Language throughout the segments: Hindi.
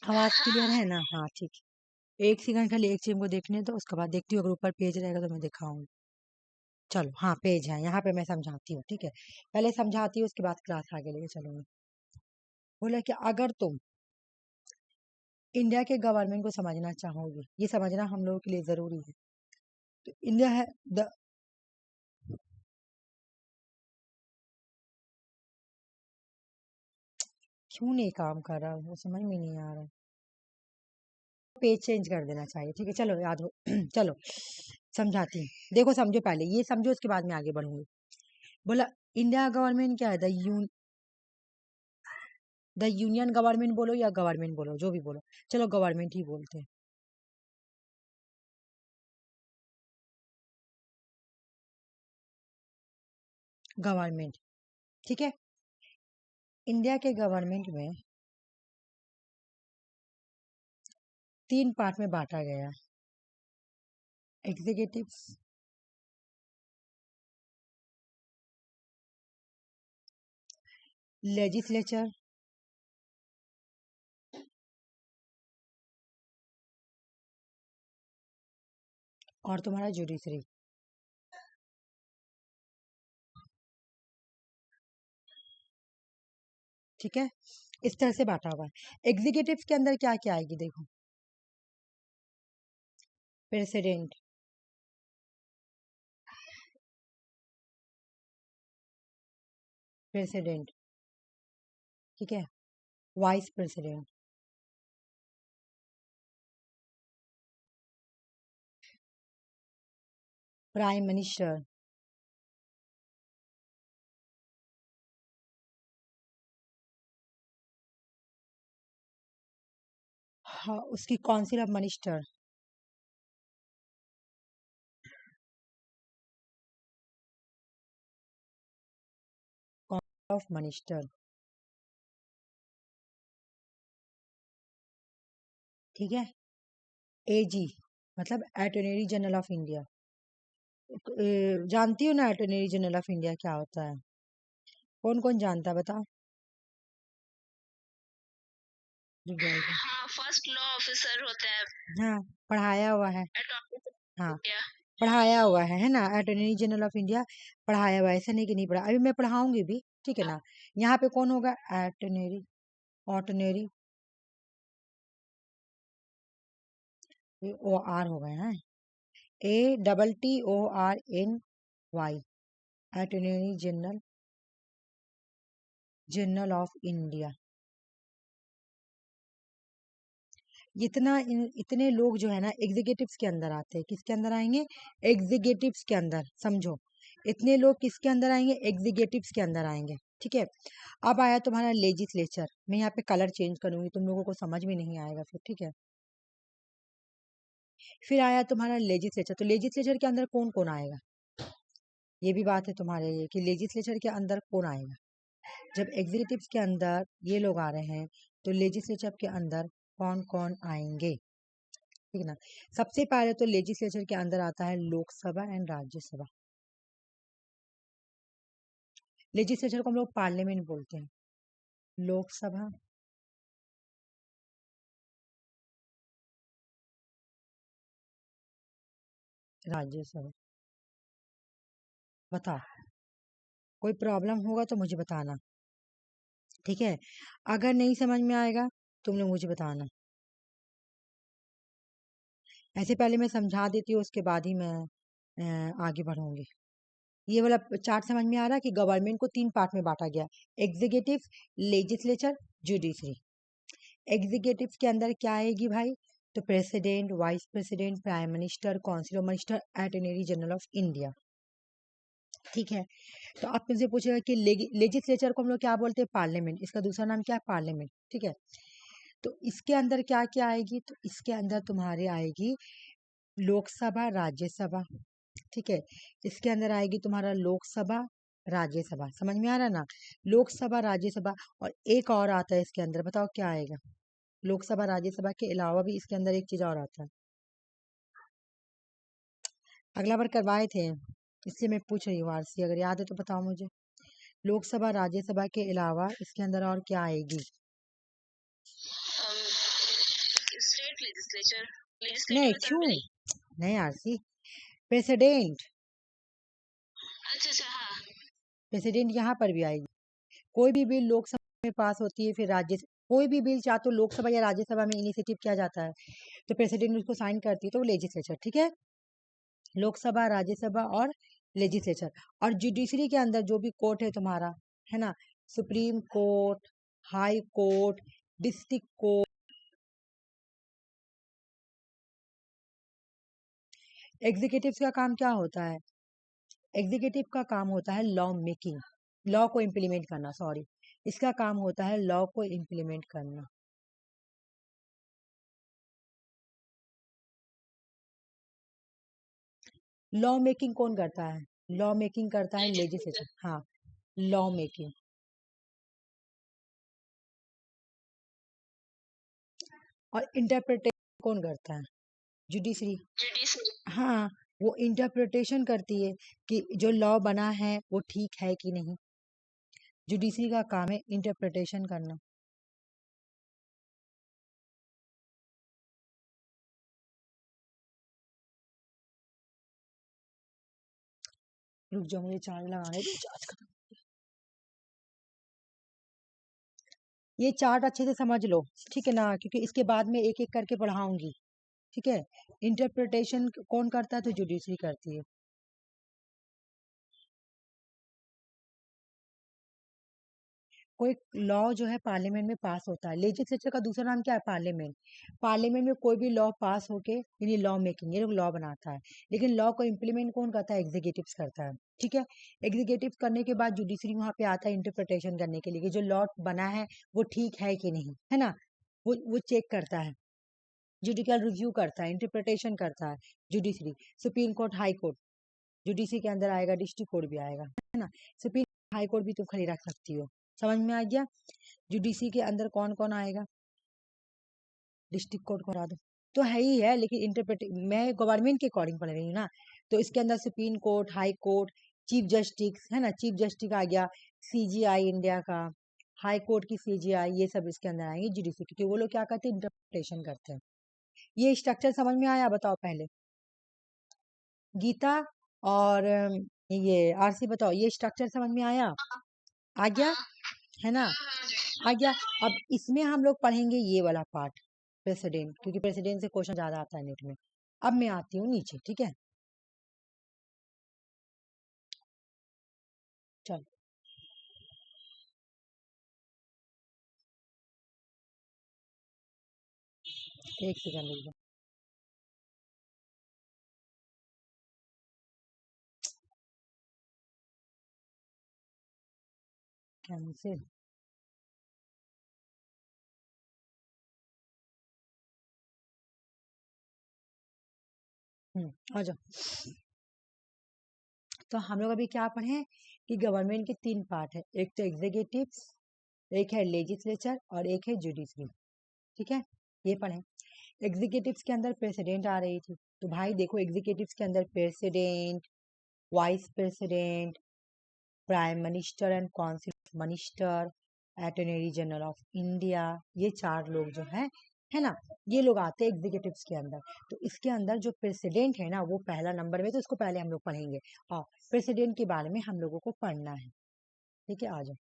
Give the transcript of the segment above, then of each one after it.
आवाज क्लियर है ना? हाँ ठीक है। एक सेकंड खाली एक चीज को देखने दो, उसके बाद देखती हूँ अगर ऊपर पेज रहेगा तो मैं दिखाऊंगी। चलो हाँ पेज है यहाँ पे, मैं समझाती हूँ ठीक है। पहले समझाती हूँ उसके बाद क्लास आगे लेके चलूंगी। बोला कि अगर तुम इंडिया के गवर्नमेंट को समझना चाहोगे, ये समझना हम लोगों के लिए जरूरी है। तो इंडिया है द क्यों नहीं काम कर रहा, वो समझ में नहीं आ रहा। पेज चेंज कर देना चाहिए ठीक है, चलो याद हो चलो समझाती हूँ। देखो समझो, पहले ये समझो उसके बाद में आगे बढ़ूंगी। बोला इंडिया गवर्नमेंट क्या है, द यूनियन गवर्नमेंट बोलो या गवर्नमेंट बोलो, जो भी बोलो, चलो गवर्नमेंट ही बोलते हैं। गवर्नमेंट ठीक है। इंडिया के गवर्नमेंट में 3 पार्ट में बांटा गया है। एग्जीक्यूटिव, लेजिस्लेचर और तुम्हारा जुडिशरी। ठीक है, इस तरह से बांटा हुआ है। एग्जीक्यूटिव के अंदर क्या क्या आएगी देखो, प्रेसिडेंट, प्रेसिडेंट ठीक है, वाइस प्रेसिडेंट, प्राइम मिनिस्टर, हाँ उसकी council of minister, of minister ठीक है। एजी मतलब अटॉर्नी जनरल ऑफ इंडिया। जानती हो ना अटॉर्नी जनरल ऑफ इंडिया क्या होता है? कौन कौन जानता है बताओ? रुक जाएगा। हाँ, फर्स्ट लॉ ऑफिसर होता है। हाँ पढ़ाया हुआ है। अटॉर्नी हाँ इंडिया। पढ़ाया हुआ है ना, अटॉर्नी जनरल ऑफ इंडिया पढ़ाया हुआ है, ऐसा नहीं कि नहीं पढ़ा, अभी मैं पढ़ाऊंगी भी ठीक है ना। यहाँ पे कौन होगा? अटॉर्नरी, ऑर्डिनरी, ओ आर हो गए हैं, ATTORNY, attorney general, general of India. इतने लोग जो है ना एग्जीक्यूटिव्स के अंदर आते हैं, किसके अंदर आएंगे? एग्जीक्यूटिव्स के अंदर, समझो इतने लोग किसके अंदर आएंगे? एग्जीक्यूटिव्स के अंदर आएंगे ठीक है। अब आया तुम्हारा लेजिस्लेचर, मैं यहाँ पे कलर चेंज करूंगी, तुम लोगों को समझ में नहीं आएगा फिर ठीक है। फिर आया तुम्हारा लेजिस्लेचर, तो लेजिस्लेचर के अंदर कौन कौन आएगा, ये भी बात है तुम्हारे लिए कि लेजिस्लेचर के अंदर कौन आएगा। जब एग्जीक्यूटिव्स के अंदर ये लोग आ रहे हैं तो लेजिस्लेचर के अंदर कौन कौन आएंगे, ठीक है ना। सबसे पहले तो लेजिस्लेचर के अंदर आता है लोकसभा एंड राज्यसभा। लेजिस्लेचर को हम लोग पार्लियामेंट बोलते हैं। लोकसभा, राज्यसभा। बताओ, कोई प्रॉब्लम होगा तो मुझे बताना ठीक है। अगर नहीं समझ में आएगा तुम लोग मुझे बताना। ऐसे पहले मैं समझा देती हूँ, उसके बाद ही मैं आगे बढ़ूंगी। ये वाला चार्ट समझ में आ रहा है कि गवर्नमेंट को 3 पार्ट में बांटा गया, एग्जीक्यूटिव, लेजिस्लेचर, जुडिशरी। एग्जीक्यूटिव के अंदर क्या आएगी भाई? तो president, vice president, prime minister, council of minister, attorney general of India ठीक है। तो आप तुमसे पूछेगा कि लेजिस्लेचर को हम लोग क्या बोलते हैं? पार्लियामेंट, इसका दूसरा नाम क्या है? पार्लियामेंट ठीक है। तो इसके अंदर क्या क्या आएगी? तो इसके अंदर तुम्हारे आएगी लोकसभा, राज्यसभा ठीक है। इसके अंदर आएगी तुम्हारा लोकसभा, राज्यसभा, समझ में आ रहा है ना? लोकसभा, राज्यसभा, और एक और आता है इसके अंदर, बताओ क्या आएगा? लोकसभा राज्यसभा के अलावा भी इसके अंदर एक चीज और आता है, अगला बार करवाए थे इसलिए मैं पूछ रही हूँ आरसी, अगर याद है तो बताओ मुझे। लोकसभा राज्यसभा के अलावा इसके अंदर और क्या आएगी? प्राइवेट लेजिस्लेचर नहीं लेजिस्लेटिव क्यों असेंबली। नहीं आरसी प्रेसिडेंट अच्छा हाँ। प्रेसिडेंट यहाँ पर भी आएगी। कोई भी बिल लोकसभा में पास होती है फिर कोई भी बिल चाहे तो लोकसभा या राज्यसभा में इनिशिएटिव किया जाता है तो प्रेसिडेंट उसको साइन करती है तो वो लेजिस्लेचर, ठीक है। लोकसभा, राज्यसभा और लेजिस्लेचर। और जुडिशरी के अंदर जो भी कोर्ट है तुम्हारा, है ना, supreme court, high court, district court. Executive का काम क्या होता है? एग्जीक्यूटिव का काम होता है लॉ मेकिंग, लॉ को इम्प्लीमेंट करना, सॉरी, इसका काम होता है लॉ को इम्प्लीमेंट करना। लॉ मेकिंग कौन करता है? लॉ मेकिंग करता है लेजिस्लेचर, हाँ, लॉ मेकिंग। और इंटरप्रिटेशन कौन करता है? जुडिशरी। जुडिशरी। हाँ, वो इंटरप्रिटेशन करती है कि जो लॉ बना है वो ठीक है कि नहीं। जुडिशरी का काम है इंटरप्रिटेशन करना। रुक जाओ, मुझे चार्ज लगाने दो, चार्ज खत्म। ये चार्ट अच्छे से समझ लो, ठीक है ना, क्योंकि इसके बाद में एक एक करके पढ़ाऊंगी, ठीक है। इंटरप्रिटेशन कौन करता है? तो जुडिशरी करती है। कोई लॉ जो है पार्लियामेंट में पास होता है, लेजिस्लेचर का दूसरा नाम क्या है? पार्लियामेंट। पार्लियामेंट में कोई भी लॉ पास होके, यानी लॉ मेकिंग, ये लोग लॉ बनाता है, लेकिन लॉ को इम्प्लीमेंट कौन करता है? एग्जीक्यूटिव करता है, ठीक है। एग्जीक्यूटिव करने के बाद जुडिशरी वहां पे आता है इंटरप्रिटेशन करने के लिए कि जो लॉ बना है वो ठीक है कि नहीं, है ना, वो चेक करता है, जुडिशियल रिव्यू करता है, इंटरप्रिटेशन करता है judiciary. Supreme court, high court judiciary के अंदर आएगा, डिस्ट्रिक्ट कोर्ट भी आएगा, है ना। सुप्रीम हाई कोर्ट भी तुम खाली रख सकती हो। समझ में आ गया? जुडिशरी के अंदर कौन कौन आएगा? डिस्ट्रिक्ट कोर्ट को हटा दो तो है ही है, लेकिन इंटरप्रेट मैं गवर्नमेंट के अकॉर्डिंग पढ़ रही हूँ ना, तो इसके अंदर supreme court, high court, chief justice, है ना, चीफ जस्टिस आ गया, सीजीआई इंडिया का, हाई कोर्ट की सीजीआई, ये सब इसके अंदर आएंगे जुडिशरी, क्योंकि वो लोग क्या करते हैं? इंटरप्रिटेशन करते हैं। ये स्ट्रक्चर समझ में आया? बताओ पहले। गीता और ये आरसी बताओ, ये स्ट्रक्चर समझ में आया? आ गया, है ना, आ गया। अब इसमें हम लोग पढ़ेंगे ये वाला पार्ट, प्रेसिडेंट, क्योंकि प्रेसिडेंट से क्वेश्चन ज्यादा आता है नेट में। अब मैं आती हूँ नीचे, ठीक है, चल। एक सेकंड रुक जाओ। कैंसिल। आ जाओ। तो हम लोग अभी क्या पढ़े कि गवर्नमेंट के तीन पार्ट है, एक तो एग्जीक्यूटिव, एक है लेजिस्लेचर और एक है जुडिशरी, ठीक है, ये पढ़े। एग्जीक्यूटिव के अंदर प्रेसिडेंट आ रही थी, तो भाई देखो एग्जीक्यूटिव के अंदर president, vice president, prime minister and council of minister, attorney general of India, ये चार लोग जो है ना, ये लोग आते हैं एग्जीक्यूटिव्स के अंदर। तो इसके अंदर जो प्रेसिडेंट है ना वो पहला नंबर में, तो इसको पहले हम लोग पढ़ेंगे। और प्रेसिडेंट के बारे में हम लोगों को पढ़ना है, ठीक है, आ जाओ।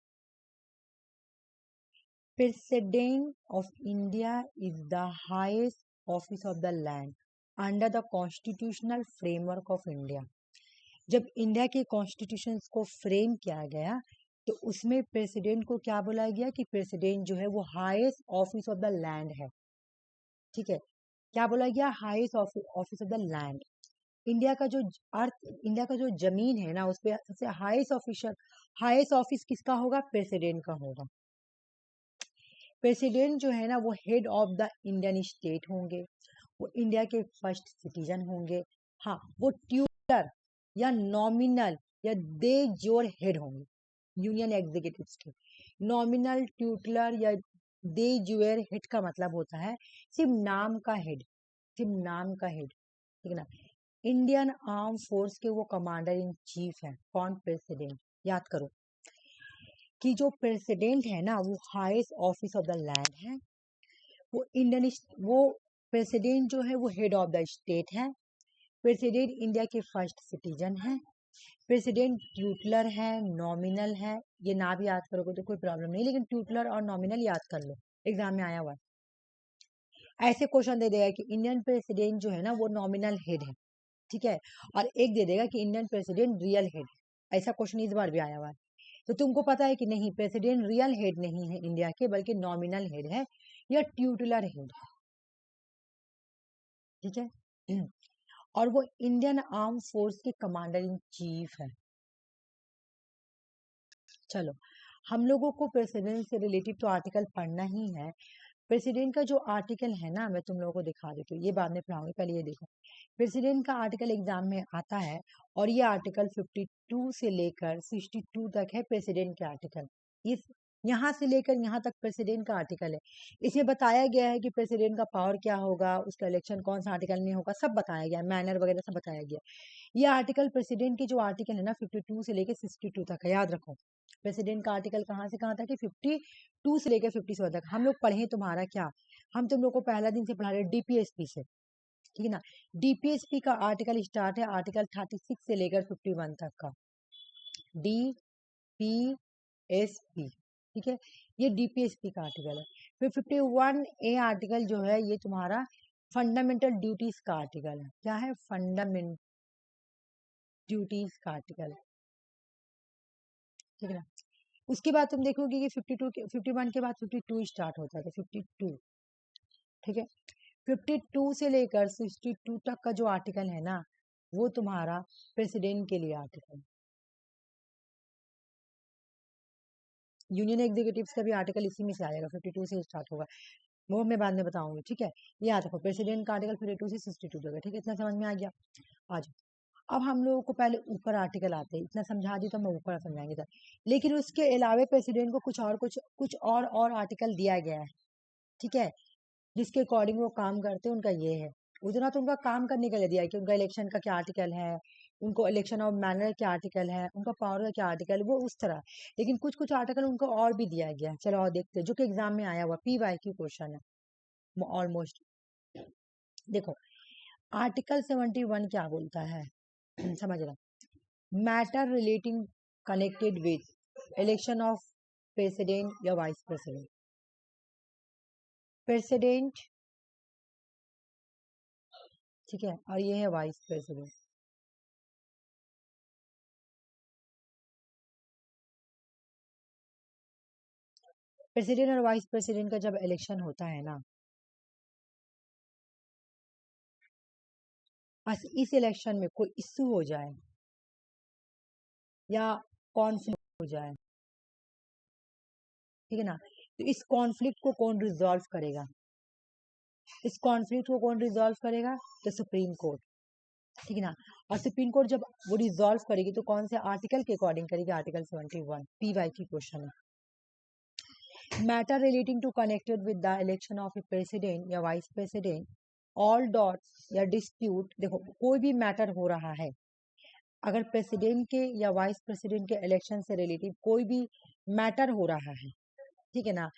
President of India is the highest office of the land under the constitutional framework of India. जब इंडिया के कॉन्स्टिट्यूशन को फ्रेम किया गया तो उसमें प्रेसिडेंट को क्या बोला गया कि प्रेसिडेंट जो है वो highest office of the land है, ठीक है। क्या बोला गया? Highest office of the land. India का जो अर्थ, इंडिया का जो जमीन है ना, उस पे सबसे हाईएस्ट ऑफिसर, हाईएस्ट ऑफिस किसका होगा? प्रेसिडेंट का होगा। प्रेसिडेंट जो है ना वो head of the Indian state होंगे, वो इंडिया के फर्स्ट सिटीजन होंगे। हाँ, वो ट्यूटर या नॉमिनल या दे जोर हेड होंगे यूनियन एग्जीक्यूटिव्स के। नॉमिनल, ट्यूटलर या दे जोर हेड का मतलब होता है सिर्फ नाम का हेड, सिर्फ नाम का हेड, ठीक है ना। इंडियन आर्म फोर्स के वो कमांडर इन चीफ है कौन? प्रेसिडेंट। याद करो कि जो प्रेसिडेंट है ना वो highest office of the land है, वो इंडियन, वो प्रेसिडेंट जो है वो हेड ऑफ द स्टेट है। प्रेसिडेंट इंडिया के फर्स्ट सिटीजन है। प्रेसिडेंट ट्यूटलर है, नॉमिनल है। ये ना भी याद करोगे तो कोई प्रॉब्लम नहीं, लेकिन ट्यूटलर और नॉमिनल याद कर लो, एग्जाम में आया हुआ है। ऐसे क्वेश्चन दे देगा कि इंडियन प्रेसिडेंट जो है ना वो नॉमिनल हेड है, ठीक है, और एक दे देगा कि इंडियन प्रेसिडेंट रियल हेड है। ऐसा क्वेश्चन इस बार भी आया हुआ है। तो तुमको पता है कि नहीं, प्रेसिडेंट रियल हेड नहीं है इंडिया के, बल्कि नॉमिनल हेड है या ट्यूटलर हेड है, ठीक है। और वो इंडियन आर्म फोर्स के कमांडर इन चीफ है। चलो, हम लोगों को प्रेसिडेंट से रिलेटेड तो आर्टिकल पढ़ना ही है। प्रेसिडेंट का जो आर्टिकल है ना, मैं तुम लोगों को दिखा देती हूँ, ये बाद में पढ़ाऊंगी, पहले ये देखो। प्रेसिडेंट का आर्टिकल एग्जाम में आता है, और ये आर्टिकल 52 से लेकर 62 तक है प्रेसिडेंट के आर्टिकल। इस यहाँ से लेकर यहाँ तक प्रेसिडेंट का आर्टिकल है। इसमें बताया गया है कि प्रेसिडेंट का पावर क्या होगा, उसका इलेक्शन कौन सा आर्टिकल में होगा, सब बताया गया है, मैनर वगैरह सब बताया गया। ये आर्टिकल प्रेसिडेंट के जो आर्टिकल है ना 52 से लेकर 62 तक है, याद रखो। प्रेसिडेंट का आर्टिकल कहाँ से कहाँ तक है? 52 से लेकर 57 तक। हम लोग पढ़े तुम्हारा क्या, हम तुम लोग को पहला दिन से पढ़ा रहे डीपीएसपी से, ठीक है ना। डीपीएसपी का आर्टिकल स्टार्ट है आर्टिकल 36 से लेकर 51 तक का, डीपीएसपी, ठीक है। ये डीपीएसपी का आर्टिकल है। फिर 51A आर्टिकल जो है ये तुम्हारा फंडामेंटल ड्यूटीज का आर्टिकल है। क्या है? फंडामेंटल ड्यूटीज का आर्टिकल, ठीक है ना। उसके बाद तुम देखोगे कि 52 के 51 के बाद 52 स्टार्ट होता है, तो 52, ठीक है। 52 से लेकर 62 तक का जो आर्टिकल है ना, वो तुम्हारा प्रेसिडेंट के लिए आर्टिकल। यूनियन एग्जीक्यूटिव्स का भी आर्टिकल इसी में से आएगा, 52 से स्टार्ट होगा, वो मैं बाद में बताऊंगी, ठीक है। याद रखो प्रेसिडेंट का आर्टिकल 52 से 62 तक है, ठीक है। इतना समझ में आ गया। आज अब हम लोगों को पहले ऊपर आर्टिकल आते हैं, इतना समझा दी तो मैं ऊपर समझाएंगे था। लेकिन उसके अलावा प्रेसिडेंट को कुछ और आर्टिकल दिया गया है, ठीक है, जिसके अकॉर्डिंग वो काम करते हैं। उनका ये है, उतना तो उनका काम करने के लिए दिया है कि उनका इलेक्शन का क्या आर्टिकल है, उनको इलेक्शन ऑफ मैनर क्या आर्टिकल है, उनका पावर का क्या आर्टिकल है, वो उस तरह। लेकिन कुछ कुछ आर्टिकल उनको और भी दिया गया है। चलो और देखते हैं, जो कि एग्जाम में आया हुआ PYQ क्वेश्चन है ऑलमोस्ट। देखो आर्टिकल 71 क्या बोलता है, समझ रहा, matter relating connected with election of president या वाइस प्रेसिडेंट। प्रेसिडेंट, ठीक है, और ये है वाइस प्रेसिडेंट। प्रेसिडेंट और वाइस प्रेसिडेंट का जब इलेक्शन होता है ना, बस इस इलेक्शन में कोई इश्यू हो जाए या कॉन्फ्लिक्ट हो जाए, ठीक है ना, तो इस कॉन्फ्लिक्ट को कौन रिजॉल्व करेगा? इस कॉन्फ्लिक्ट को कौन रिजॉल्व करेगा? तो सुप्रीम कोर्ट, ठीक है ना। और सुप्रीम कोर्ट जब वो रिजॉल्व करेगी तो कौन से आर्टिकल के अकॉर्डिंग करेगी? आर्टिकल 71। PYQ क्वेश्चन है। Matter relating to connected with the election of a president या वाइस प्रेसिडेंट, ऑल डॉट्स या डिस्प्यूट। देखो कोई भी मैटर हो रहा है, अगर प्रेसिडेंट के या वाइस प्रेसिडेंट के इलेक्शन से रिलेटेड कोई भी मैटर हो रहा है, ठीक है ना,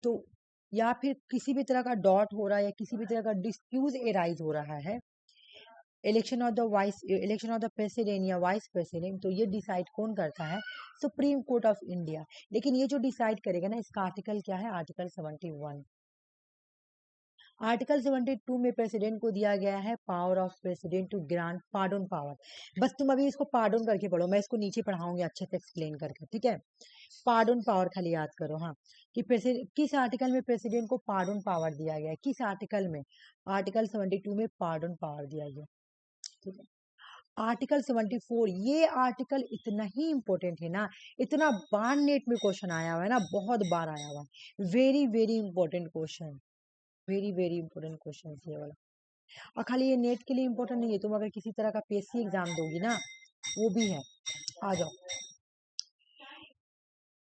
तो या फिर किसी भी तरह का डॉट हो रहा है या किसी भी तरह का डिस्प्यूट एराइज हो रहा है, इलेक्शन ऑफ द प्रेसिडेंट या वाइस प्रेसिडेंट, तो ये डिसाइड कौन करता है? Supreme court of India. लेकिन ये जो डिसाइड करेगा ना, इसका आर्टिकल क्या है? आर्टिकल 71। आर्टिकल 72 में प्रेसिडेंट को दिया गया है power of president to grant pardon power. बस तुम अभी इसको पार्डन करके पढ़ो, मैं इसको नीचे पढ़ाऊंगी अच्छे से एक्सप्लेन करके, ठीक है। पार्डन पावर खाली याद करो, हाँ, कि प्रेसिडेंट किस आर्टिकल में प्रेसिडेंट को पार्डन पावर दिया गया है, किस आर्टिकल में? आर्टिकल 72 में पार्डन पावर दिया गया, ठीक है। आर्टिकल 74, ये आर्टिकल इतना ही इंपॉर्टेंट है ना, इतना बार नेट में क्वेश्चन आया हुआ है ना, बहुत बार आया हुआ है, very very important question, very very important question ये वाला। और खाली ये नेट के लिए इंपॉर्टेंट नहीं है, तुम अगर किसी तरह का PSC एग्जाम दोगी ना, वो भी है। आ जाओ,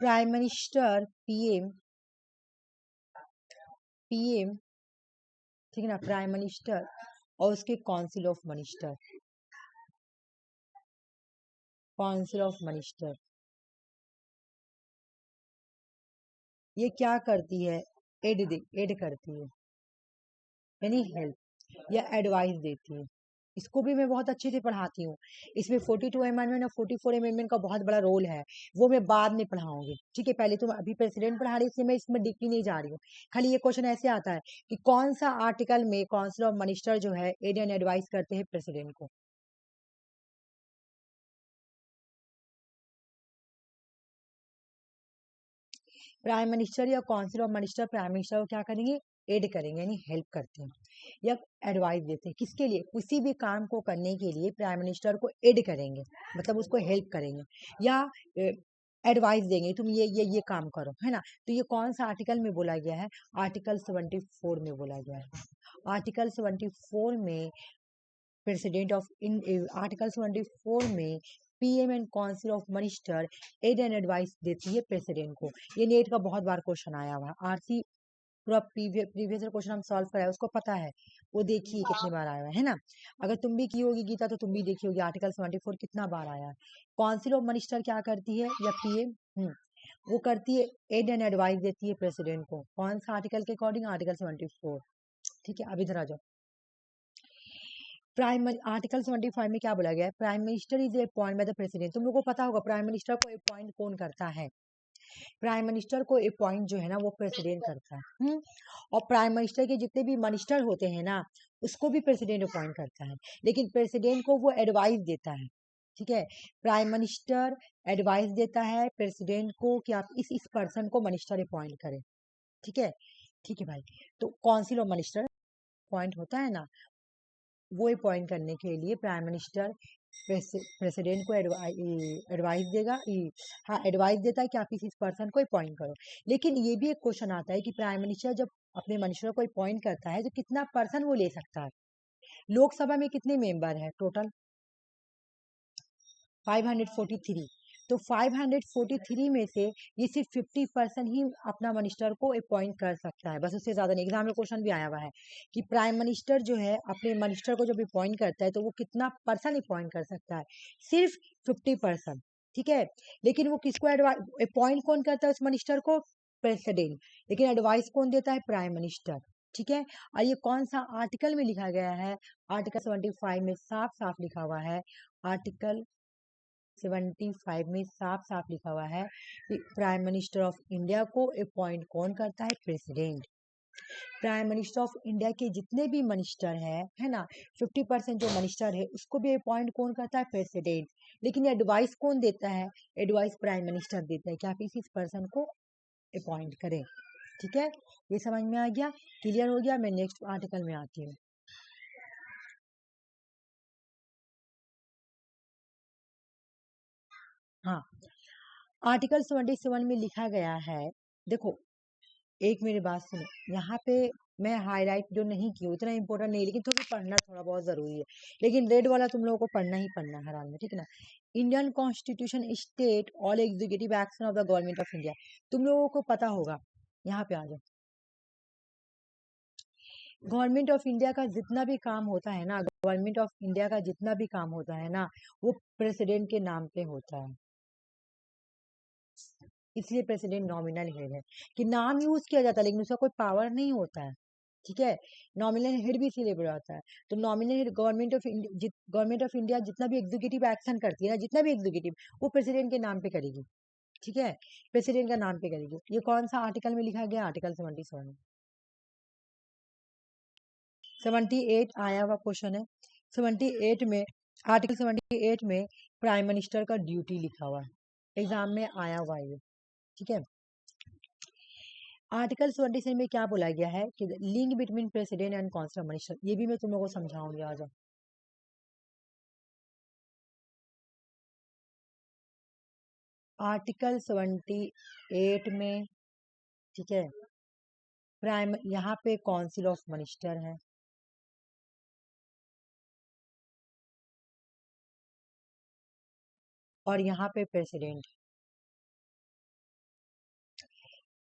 प्राइम मिनिस्टर, पीएम, ठीक है ना, प्राइम मिनिस्टर और उसके council of minister, council of minister, ये क्या करती है? एड करती है, यानी हेल्प या एडवाइस देती है। इसको भी मैं बहुत अच्छे से पढ़ाती हूँ। इसमें 42 अमेंडमेंट और 44 अमेंडमेंट का बहुत बड़ा रोल है, वो मैं बाद में पढ़ाऊंगी। ठीक है, पहले तो अभी प्रेसिडेंट पढ़ा रही इसलिए मैं इसमें डीपली नहीं जा रही हूँ। खाली ये क्वेश्चन ऐसे आता है कि कौन सा आर्टिकल में काउंसिल ऑफ मिनिस्टर जो है एड एंड एडवाइस करते हैं प्रेसिडेंट को। प्राइम मिनिस्टर या council of minister prime minister को क्या करेंगे, एड करेंगे, यानी हेल्प करते हैं या एडवाइस देते हैं। किसके लिए, किसी भी काम को करने के लिए प्राइम मिनिस्टर को एड करेंगे, मतलब उसको हेल्प करेंगे या एडवाइस देंगे, तुम ये काम करो, है ना। तो ये कौन सा आर्टिकल में बोला गया है, आर्टिकल 74 में बोला गया है। आर्टिकल 74 में प्रेसिडेंट ऑफ इन आर्टिकल 74 में PM and council of minister aid and advice देती है प्रेसिडेंट को। ये नेट का बहुत बार क्वेश्चन आया हुआ है, आरसी पूरा प्रीवियस क्वेश्चन हम सॉल्व कराए, उसको पता है, वो देखिए कितने बार आया है ना। अगर तुम भी की होगी गीता तो तुम भी देखी होगी आर्टिकल 74 कितना बार आया है। काउंसिल ऑफ मिनिस्टर क्या करती है या पीएम वो करती है, एड एंड एडवाइस देती है प्रेसिडेंट को। कौन सा आर्टिकल के अकॉर्डिंग, आर्टिकल 74। ठीक है, अब इधर आ जाओ। प्राइम आर्टिकल 75 में क्या बोला गया है, prime minister is appoint by the president. तुम लोगों को पता होगा प्राइम मिनिस्टर को अपॉइंट कौन करता है, प्राइम मिनिस्टर को अपॉइंट जो है ना वो प्रेसिडेंट करता है। और प्राइम मिनिस्टर के जितने भी मिनिस्टर होते हैं ना उसको भी प्रेसिडेंट अपॉइंट करता है, लेकिन प्रेसिडेंट को वो एडवाइस देता है। ठीक है, प्राइम मिनिस्टर एडवाइस देता है प्रेसिडेंट को कि आप इस पर्सन को मिनिस्टर अपॉइंट करें। ठीक है भाई। तो काउंसिल ऑफ मिनिस्टर अपॉइंट होता है ना, वो अपॉइंट करने के लिए प्राइम मिनिस्टर प्रेसिडेंट को एडवाइस देगा, हाँ एडवाइस देता है कि आप इस पर्सन को अपॉइंट करो। लेकिन ये भी एक क्वेश्चन आता है कि प्राइम मिनिस्टर जब अपने मिनिस्टर को अपॉइंट करता है तो कितना पर्सन वो ले सकता है। लोकसभा में कितने मेंबर है टोटल, 543। तो 543 में से ये सिर्फ 50% ही अपना मिनिस्टर को अपॉइंट कर सकता है, बस उससे ज्यादा नहीं। एग्जाम में क्वेश्चन भी आया हुआ है कि प्राइम मिनिस्टर जो है अपने मिनिस्टर को जब अपॉइंट करता है तो वो कितना पर्सन अपॉइंट कर सकता है, सिर्फ 50%। ठीक है, लेकिन वो किसको अपॉइंट कौन करता है उस मिनिस्टर को, प्रेसिडेंट, लेकिन एडवाइस कौन देता है, प्राइम मिनिस्टर। ठीक है, और ये कौन सा आर्टिकल में लिखा गया है, आर्टिकल 75 में साफ साफ लिखा हुआ है, आर्टिकल 75 में साफ साफ लिखा हुआ है कि प्राइम मिनिस्टर ऑफ इंडिया को अपॉइंट कौन करता है, president. Prime minister of India के जितने भी मिनिस्टर है ना, 50% जो मिनिस्टर है उसको भी अपॉइंट कौन करता है, प्रेसिडेंट। लेकिन एडवाइस कौन देता है, एडवाइस प्राइम मिनिस्टर देता है कि आप इस पर्सन को अपॉइंट करें। ठीक है, ये समझ में आ गया, क्लियर हो गया। मैं नेक्स्ट आर्टिकल में आती हूँ। हाँ, आर्टिकल 77 में लिखा गया है, देखो एक मेरी बात सुनो, यहाँ पे मैं हाईलाइट जो नहीं की उतना इंपॉर्टेंट नहीं, लेकिन थोड़ा पढ़ना थोड़ा बहुत जरूरी है, लेकिन रेड वाला तुम लोगों को पढ़ना ही पढ़ना है हर हाल में, ठीक है ना। Indian constitution state all executive action of the government of India. तुम लोगों को पता होगा, यहाँ पे आ जाओ। गवर्नमेंट ऑफ इंडिया का जितना भी काम होता है ना, गवर्नमेंट ऑफ इंडिया का जितना भी काम होता है ना वो प्रेसिडेंट के नाम पे होता है, इसलिए प्रेसिडेंट नॉमिनल हेड है कि नाम यूज किया जाता है लेकिन उसका कोई पावर नहीं होता है। ठीक है, नॉमिनल हेड भी इसीलिए बोला जाता है। तो nominal head government of India जितना भी एग्जीक्यूटिव एक्शन करती है ना, जितना भी एग्जीक्यूटिव, वो प्रेसिडेंट के नाम पे करेगी। ठीक है, प्रेसिडेंट का नाम पे करेगी। ये कौन सा आर्टिकल में लिखा गया, आर्टिकल 77। 78 आया हुआ क्वेश्चन है। 78 में, आर्टिकल 78 में प्राइम मिनिस्टर का ड्यूटी लिखा हुआ है, एग्जाम में आया हुआ है ये। ठीक है, आर्टिकल 77 में क्या बोला गया है कि link between president and council of minister, ये भी मैं तुम लोगों को समझाऊंगी, आ जाओ। आर्टिकल 78 में, ठीक है, प्राइम यहाँ पे काउंसिल ऑफ मिनिस्टर है और यहाँ पे प्रेसिडेंट।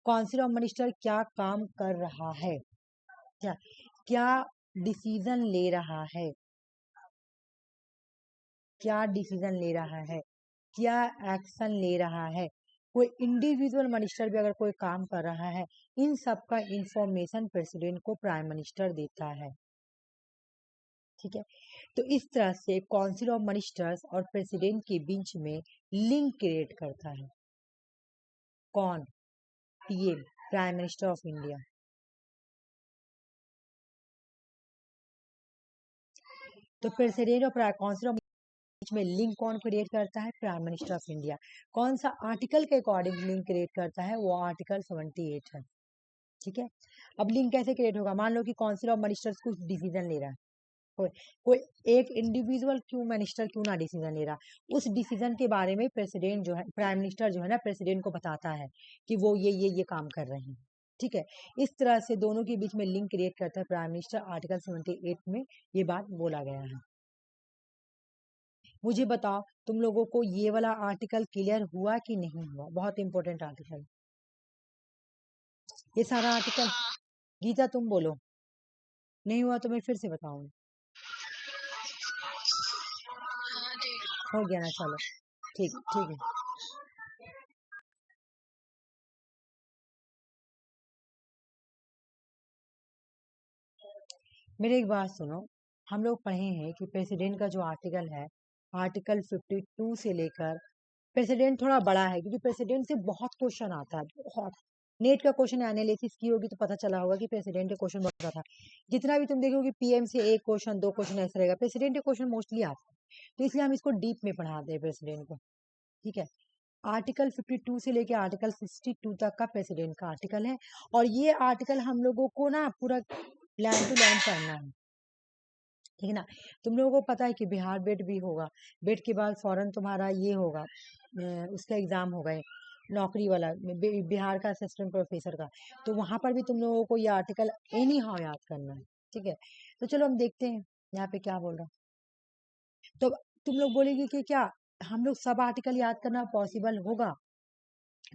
काउंसिल ऑफ मिनिस्टर क्या काम कर रहा है, क्या क्या डिसीजन ले रहा है, क्या डिसीजन ले रहा है, क्या एक्शन ले रहा है। कोई इंडिविजुअल मिनिस्टर भी अगर कोई काम कर रहा है इन सब का इंफॉर्मेशन प्रेसिडेंट को प्राइम मिनिस्टर देता है। ठीक है, तो इस तरह से काउंसिल ऑफ मिनिस्टर्स और प्रेसिडेंट के बीच में लिंक क्रिएट करता है कौन? PM, prime minister of India. तो प्रेसिडेंट और काउंसिल ऑफ बीच में लिंक कौन क्रिएट करता है? Prime minister of India. कौन सा आर्टिकल के अकॉर्डिंग लिंक क्रिएट करता है? वो आर्टिकल 78 है। ठीक है, अब लिंक कैसे क्रिएट होगा? मान लो कि काउंसिल ऑफ मिनिस्टर्स कुछ डिसीजन ले रहा है, कोई कोई एक इंडिविजुअल क्यों मिनिस्टर क्यों ना डिसीजन ले रहा, उस डिसीजन के बारे में प्रेसिडेंट जो है, प्राइम मिनिस्टर जो है ना, प्रेसिडेंट को बताता है कि वो ये काम कर रहे हैं। ठीक है, इस तरह से दोनों के बीच में लिंक क्रिएट करता है प्राइम मिनिस्टर। आर्टिकल 78 में ये बात बोला गया है। मुझे बताओ तुम लोगों को ये वाला आर्टिकल क्लियर हुआ कि नहीं हुआ? बहुत इंपॉर्टेंट आर्टिकल ये सारा आर्टिकल। गीता तुम बोलो, नहीं हुआ तो मैं फिर से बताऊंगी। हाँ ठीक। हो गया ना? चलो ठीक ठीक है। मेरी एक बात सुनो, हम लोग पढ़े हैं कि प्रेसिडेंट का जो आर्टिकल है, आर्टिकल 52 से लेकर, प्रेसिडेंट थोड़ा बड़ा है क्योंकि प्रेसिडेंट से बहुत क्वेश्चन आता है, बहुत। नेट का क्वेश्चन एनालिसिस की होगी तो पता चला होगा कि प्रेसिडेंट के क्वेश्चन बहुत था। जितना भी तुम देखोगे पीएम से एक क्वेश्चन, दो क्वेश्चन ऐसा रहेगा, प्रेसिडेंट के क्वेश्चन मोस्टली आते हैं, तो इसलिए हम इसको डीप में पढ़ाते हैं प्रेसिडेंट को। ठीक है, आर्टिकल 52 से लेके आर्टिकल 62 तक का प्रेसिडेंट का आर्टिकल है, और ये आर्टिकल हम लोगों को ना पूरा लाइन टू लाइन पढ़ना है। ठीक है ना, तुम लोगों को पता है कि बिहार बेट भी होगा, बेट के बाद फौरन तुम्हारा ये होगा, उसका एग्जाम होगा नौकरी वाला, बिहार का असिस्टेंट प्रोफेसर का, तो वहां पर भी तुम लोगों को ये आर्टिकल एनी हाउ याद करना है। ठीक है, तो चलो हम देखते हैं यहाँ पे क्या बोल रहा है। तो तुम लोग बोलेगी कि क्या हम लोग सब आर्टिकल याद करना पॉसिबल होगा?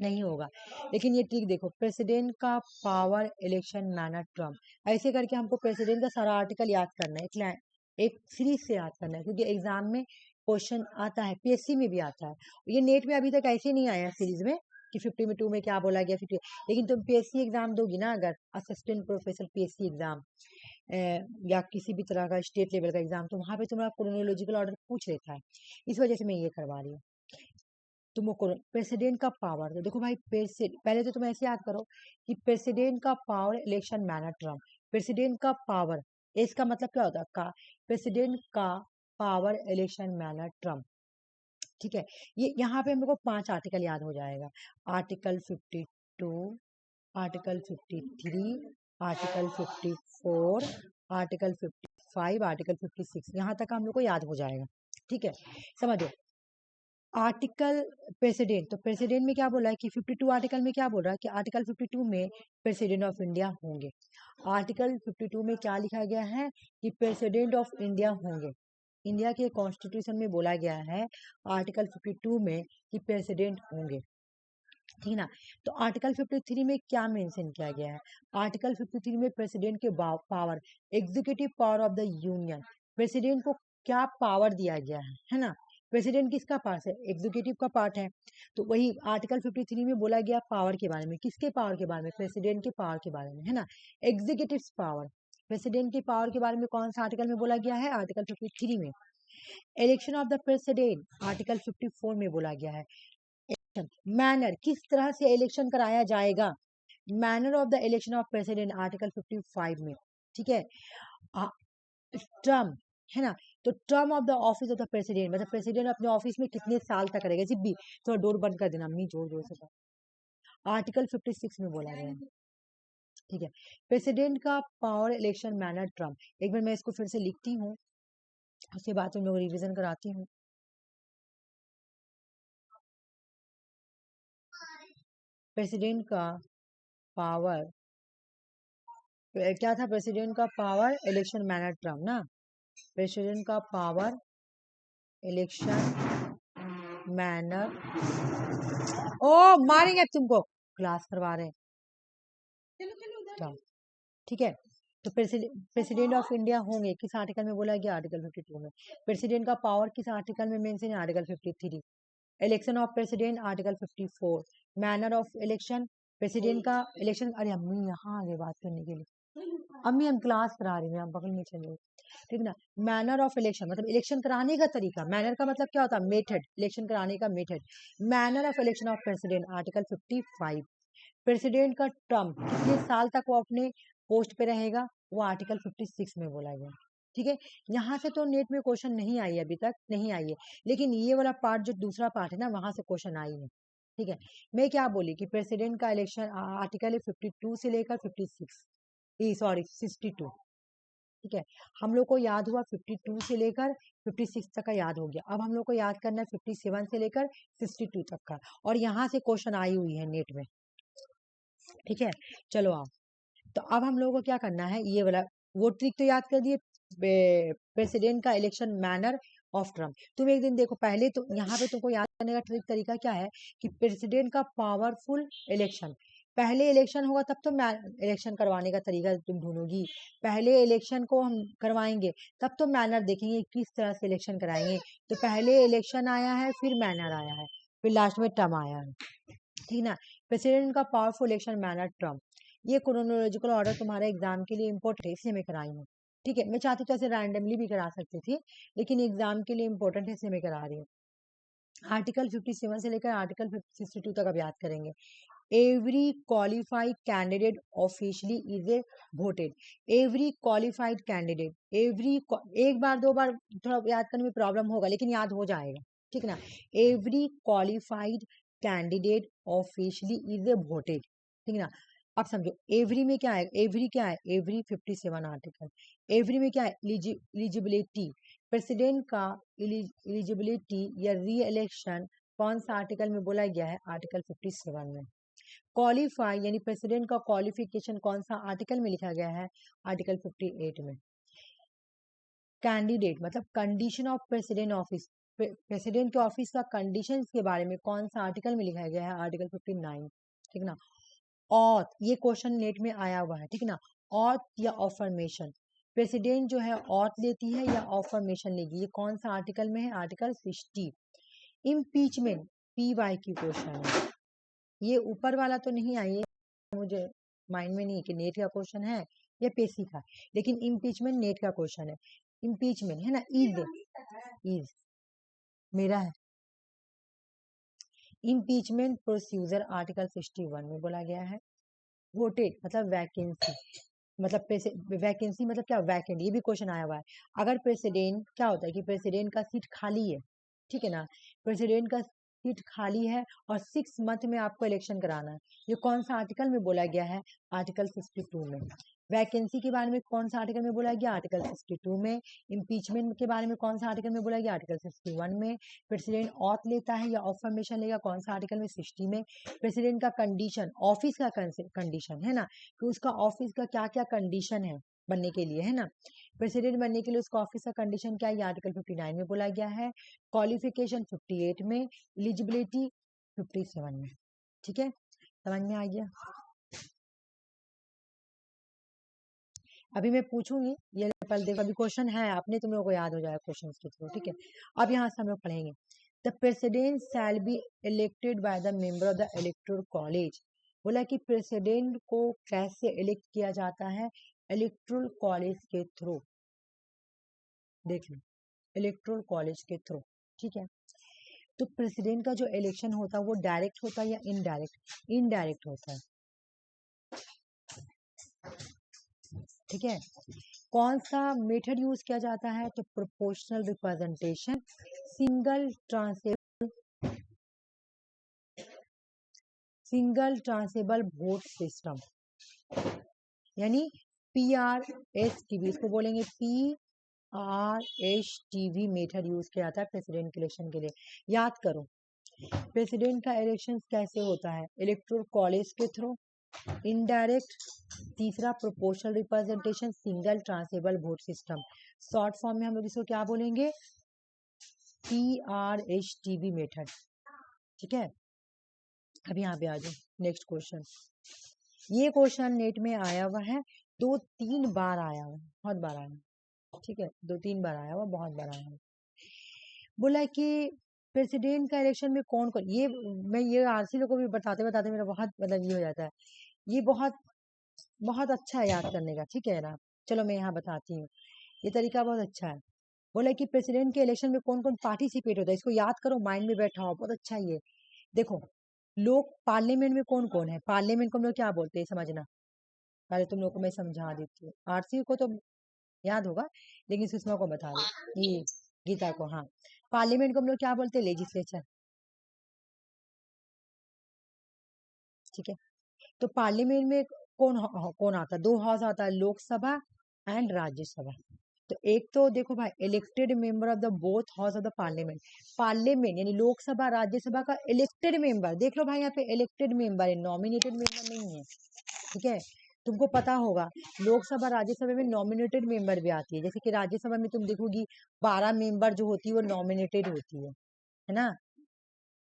नहीं होगा, लेकिन ये ठीक देखो, प्रेसिडेंट का पावर, इलेक्शन, मैनर, ट्रम्प, ऐसे करके हमको प्रेसिडेंट का सारा आर्टिकल याद करना है, एक सीरीज से याद करना है, क्योंकि एग्जाम में क्वेश्चन आता है, पीएससी में भी आता है। ये नेट में अभी तक ऐसे नहीं आया सीरीज में कि 52 में क्या बोला गया 50, लेकिन तुम पीएससी एग्जाम दोगी ना, अगर असिस्टेंट प्रोफेसर पीएससी एग्जाम या किसी भी तरह का स्टेट लेवल का एग्जाम, तो वहां पे तुम्हारा क्रोनोलॉजिकल ऑर्डर पूछ लेता है, इस वजह से मैं ये करवा रही हूँ। तुमको प्रेसिडेंट का पावर, तो देखो भाई, पहले तो तुम ऐसे याद करो कि प्रेसिडेंट का power, election, manner, Trump. President का पावर, इसका मतलब क्या होता है? का प्रेसिडेंट का पावर, इलेक्शन, मैनर, ट्रम्प। ठीक है, ये यहाँ पे हम लोग को 5 आर्टिकल याद हो जाएगा। Article 52, article 53, article 54, article 55, article 56, यहाँ तक हम लोग को याद हो जाएगा। ठीक है, समझो। आर्टिकल प्रेसिडेंट, तो प्रेसिडेंट में क्या बोला है कि 52 आर्टिकल में क्या बोल रहा है कि आर्टिकल 52 में प्रेसिडेंट ऑफ इंडिया होंगे। आर्टिकल 52 में क्या लिखा गया है कि प्रेसिडेंट ऑफ इंडिया होंगे। इंडिया के कॉन्स्टिट्यूशन में बोला गया है आर्टिकल 52 में कि प्रेसिडेंट होंगे। ठीक ना, तो आर्टिकल 53 में क्या मेंशन किया गया है? आर्टिकल 53 में प्रेसिडेंट के power, executive power of the union, president को क्या पावर दिया गया है ना? प्रेसिडेंट किसका पार्ट है? एग्जीक्यूटिव का पार्ट है। तो वही आर्टिकल 53 में बोला गया पावर के बारे में, किसके पावर के बारे में? प्रेसिडेंट के पावर के बारे में, है ना, एग्जीक्यूटिव पावर। प्रेसिडेंट के पावर के बारे में कौन सा आर्टिकल में बोला गया है? आर्टिकल 53 में। Election of the president article 54 में बोला गया है। मैनर, किस तरह से इलेक्शन कराया जाएगा, manner of the election of president article 55 में। ठीक है, टर्म, है ना, तो term of the office of the president, मतलब प्रेसिडेंट अपने ऑफिस में कितने साल तक रहेगा। जिब भी थोड़ा डोर बंद कर देना, अम्मी जोर जोर से, आर्टिकल 56 में बोला गया है। ठीक है, प्रेसिडेंट का पावर, इलेक्शन, मैनर, टर्म। एक बार मैं इसको फिर से लिखती हूँ, उसके बाद तुम लोग रिविजन कराती हूँ। प्रेसिडेंट का पावर क्या था? प्रेसिडेंट का पावर, इलेक्शन, मैनर, टर्म ना। प्रेसिडेंट का पावर, इलेक्शन, मैनर, ओ मारेंगे तुमको, क्लास करवा रहे हैं। ठीक है, तो प्रेसिडेंट ऑफ इंडिया होंगे, किस आर्टिकल में बोला गया? आर्टिकल 52 में। प्रेसिडेंट का पावर किस आर्टिकल में मेंशन है? Article 53। Election of president article 54। Manner of election president का इलेक्शन, अरे अम्मी यहाँ आ गए बात करने के लिए, अम्मी हम क्लास करा रही हैं, आप बगल में चले, ठीक ना। मैनर ऑफ इलेक्शन मतलब इलेक्शन कराने का तरीका, मैनर का मतलब क्या होता है, मेथड, इलेक्शन कराने का method. Manner of election of president article 55। President का टर्म कितने साल तक वो अपने पोस्ट पे रहेगा, वो आर्टिकल 56 में बोला गया, ठीक है। यहाँ से तो नेट में क्वेश्चन नहीं आई है, अभी तक नहीं आई है, लेकिन ये वाला पार्ट जो दूसरा पार्ट है ना, वहां से क्वेश्चन आई है, ठीक है। मैं क्या बोली कि प्रेसिडेंट का इलेक्शन आर्टिकल 52 से लेकर 56, सॉरी 62, ठीक है। हम लोग को याद हुआ 52 से लेकर 56 तक का याद हो गया, अब हम लोग को याद करना है 57 से लेकर 62 तक का, और यहाँ से क्वेश्चन आई हुई है नेट में, ठीक है। चलो आओ, तो अब हम लोगों को क्या करना है, ये वाला वो ट्रिक तो याद कर दिए, प्रेसिडेंट का इलेक्शन मैनर ऑफ टर्म। तुम एक दिन देखो, पहले तो यहाँ पे तुमको याद करने का ट्रिक तरीका क्या है कि प्रेसिडेंट का पावरफुल इलेक्शन, पहले इलेक्शन होगा तब तो इलेक्शन करवाने का तरीका तुम ढूंढोगी, पहले इलेक्शन को हम करवाएंगे तब तो मैनर देखेंगे किस तरह से इलेक्शन कराएंगे। तो पहले इलेक्शन आया है, फिर मैनर आया है, फिर लास्ट में टर्म आया है, ठीक ना। प्रेसिडेंट का पावरफुल इलेक्शन मैनर टर्म, ये क्रोनोलॉजिकल ऑर्डर तुम्हारे एग्जाम के लिए इंपॉर्टेंट है, इसलिए मैं कराई हूँ, ठीक है। मैं चाहती तो ऐसे रैंडमली भी करा सकती थी, लेकिन एग्जाम के लिए इंपॉर्टेंट है, इसलिए मैं करा रही हूँ। आर्टिकल 57 से लेकर आर्टिकल 62 तक अब याद करेंगे। Every qualified candidate officially is a voted, every qualified candidate, every, एक बार दो बार थोड़ा याद करने में प्रॉब्लम होगा, लेकिन याद हो जाएगा, ठीक ना। Every qualified candidate officially is a voted, ठीक ना। अब समझो एवरी में क्या है, एवरी क्या है, एवरी 57 आर्टिकल, एवरी में क्या है, एलिजिबिलिटी, प्रेसिडेंट का एलिजिबिलिटी या री इलेक्शन कौन सा आर्टिकल में बोला गया है, आर्टिकल 57 में। क्वालिफाई यानी प्रेसिडेंट का क्वालिफिकेशन कौन सा आर्टिकल में लिखा गया है, आर्टिकल 58 में। कैंडिडेट मतलब condition of president office, president के ऑफिस का कंडीशंस के बारे में कौन सा आर्टिकल में लिखा गया है, आर्टिकल 59, ठीक ना। ऑथ, ये क्वेश्चन नेट में आया हुआ है, ठीक ना। ऑथ या ऑफर्मेशन, प्रेसिडेंट जो है ऑथ लेती है या ऑफर्मेशन लेगी, ये कौन सा आर्टिकल में है, आर्टिकल 60। इम्पीचमेंट, PY की क्वेश्चन है, ये ऊपर वाला तो नहीं आई, मुझे माइंड में नहीं है कि नेट का क्वेश्चन है या पेशी का, लेकिन इम्पीचमेंट नेट का क्वेश्चन है। इम्पीचमेंट है ना, इज मेरा है। इम्पीचमेंट प्रोसीजर आर्टिकल 61 में बोला गया है। वोटेड मतलब वैकेंसी, मतलब वैकेंसी मतलब क्या, वैकेंट, ये भी क्वेश्चन आया हुआ है। अगर प्रेसिडेंट, क्या होता है कि प्रेसिडेंट का सीट खाली है, ठीक है ना, प्रेसिडेंट का सीट खाली है और 6 मंथ में आपको इलेक्शन कराना है, ये कौन सा आर्टिकल में बोला गया है, आर्टिकल 62 में। वैकेंसी के बारे में कौन सा आर्टिकल में बोला गया, आर्टिकल 62 में। इम्पीचमेंट के बारे में कौन सा आर्टिकल में बोला गया, आर्टिकल 61 में। प्रेसिडेंट ऑथ लेता है या ऑफर्मेशन लेगा, कौन सा आर्टिकल में, 60 में। प्रेसिडेंट का कंडीशन, ऑफिस का कंडीशन है ना, कि उसका ऑफिस का क्या क्या कंडीशन है बनने के लिए, है ना। प्रेसिडेंट बनने के लिए उसका ऑफिस का कंडीशन क्या है, आर्टिकल 59 में बोला गया है। क्वालिफिकेशन 58 में, एलिजिबिलिटी 57 में, ठीक है, समझ में आ गया। अभी मैं पूछूंगी, ये पहले देखो, अभी क्वेश्चन है, अपने तुम लोगों को याद हो जाएगा क्वेश्चन के थ्रू, ठीक है। अब यहाँ से हम लोग पढ़ेंगे, the president shall be elected by the member of the electoral college. बोला कि प्रेसिडेंट को कैसे इलेक्ट किया जाता है, इलेक्टोरल कॉलेज के थ्रू, देख लो, इलेक्टोरल कॉलेज के थ्रू, ठीक है। तो प्रेसिडेंट का जो इलेक्शन होता है वो डायरेक्ट होता है या इनडायरेक्ट, इनडायरेक्ट होता है, ठीक है। कौन सा मेथड यूज किया जाता है, तो proportional representation, single transferable vote system, यानी PRSTV, इसको बोलेंगे PRSTV मेथड यूज किया जाता है प्रेसिडेंट के इलेक्शन के लिए। याद करो, प्रेसिडेंट का इलेक्शन कैसे होता है, इलेक्टोरल कॉलेज के थ्रू, इनडायरेक्ट, तीसरा proportional representation, single transferable vote system. Short form में हम लोग इसको क्या बोलेंगे, PRSTV मेथड, ठीक है। अब यहाँ पे आ जाओ, नेक्स्ट क्वेश्चन, ये क्वेश्चन नेट में आया हुआ है, 2-3 बार आया हुआ, बहुत बार आया, ठीक है, 2-3 बार आया हुआ, बहुत बार आया हुआ। बोला कि प्रेसिडेंट का इलेक्शन में कौन कौन, ये मैं ये आरसी लोग को भी बताते बताते मेरा बहुत मतलब ये हो जाता है, ये बहुत बहुत अच्छा है याद करने का, ठीक है ना। चलो मैं यहाँ बताती हूँ, ये तरीका बहुत अच्छा है। बोला कि प्रेसिडेंट के इलेक्शन में कौन कौन पार्टिसिपेट होता है, इसको याद करो, माइंड में बैठा हो, बहुत अच्छा है ये। देखो, लोग पार्लियामेंट में कौन कौन है, पार्लियामेंट को हम लोग क्या बोलते हैं समझना, पहले तुम लोग को मैं समझा देती हूँ, आरसी को तो याद होगा, लेकिन सुषमा को बता दो, ये गीता को, हाँ। पार्लियामेंट को हम लोग क्या बोलते हैं, लेजिस्लेचर, ठीक है। तो पार्लियामेंट में कौन आता है, दो हाउस आता है, लोकसभा एंड राज्यसभा। तो एक तो देखो भाई, elected member of the both house of the parliament, parliament यानी लोकसभा राज्यसभा का इलेक्टेड मेंबर, देख लो भाई यहाँ पे इलेक्टेड मेंबर है, नॉमिनेटेड मेंबर नहीं है, ठीक है। तुमको पता होगा लोकसभा राज्यसभा में नॉमिनेटेड मेंबर भी आती है, जैसे कि राज्यसभा में तुम देखोगी 12 मेंबर जो होती है वो नॉमिनेटेड होती है ना,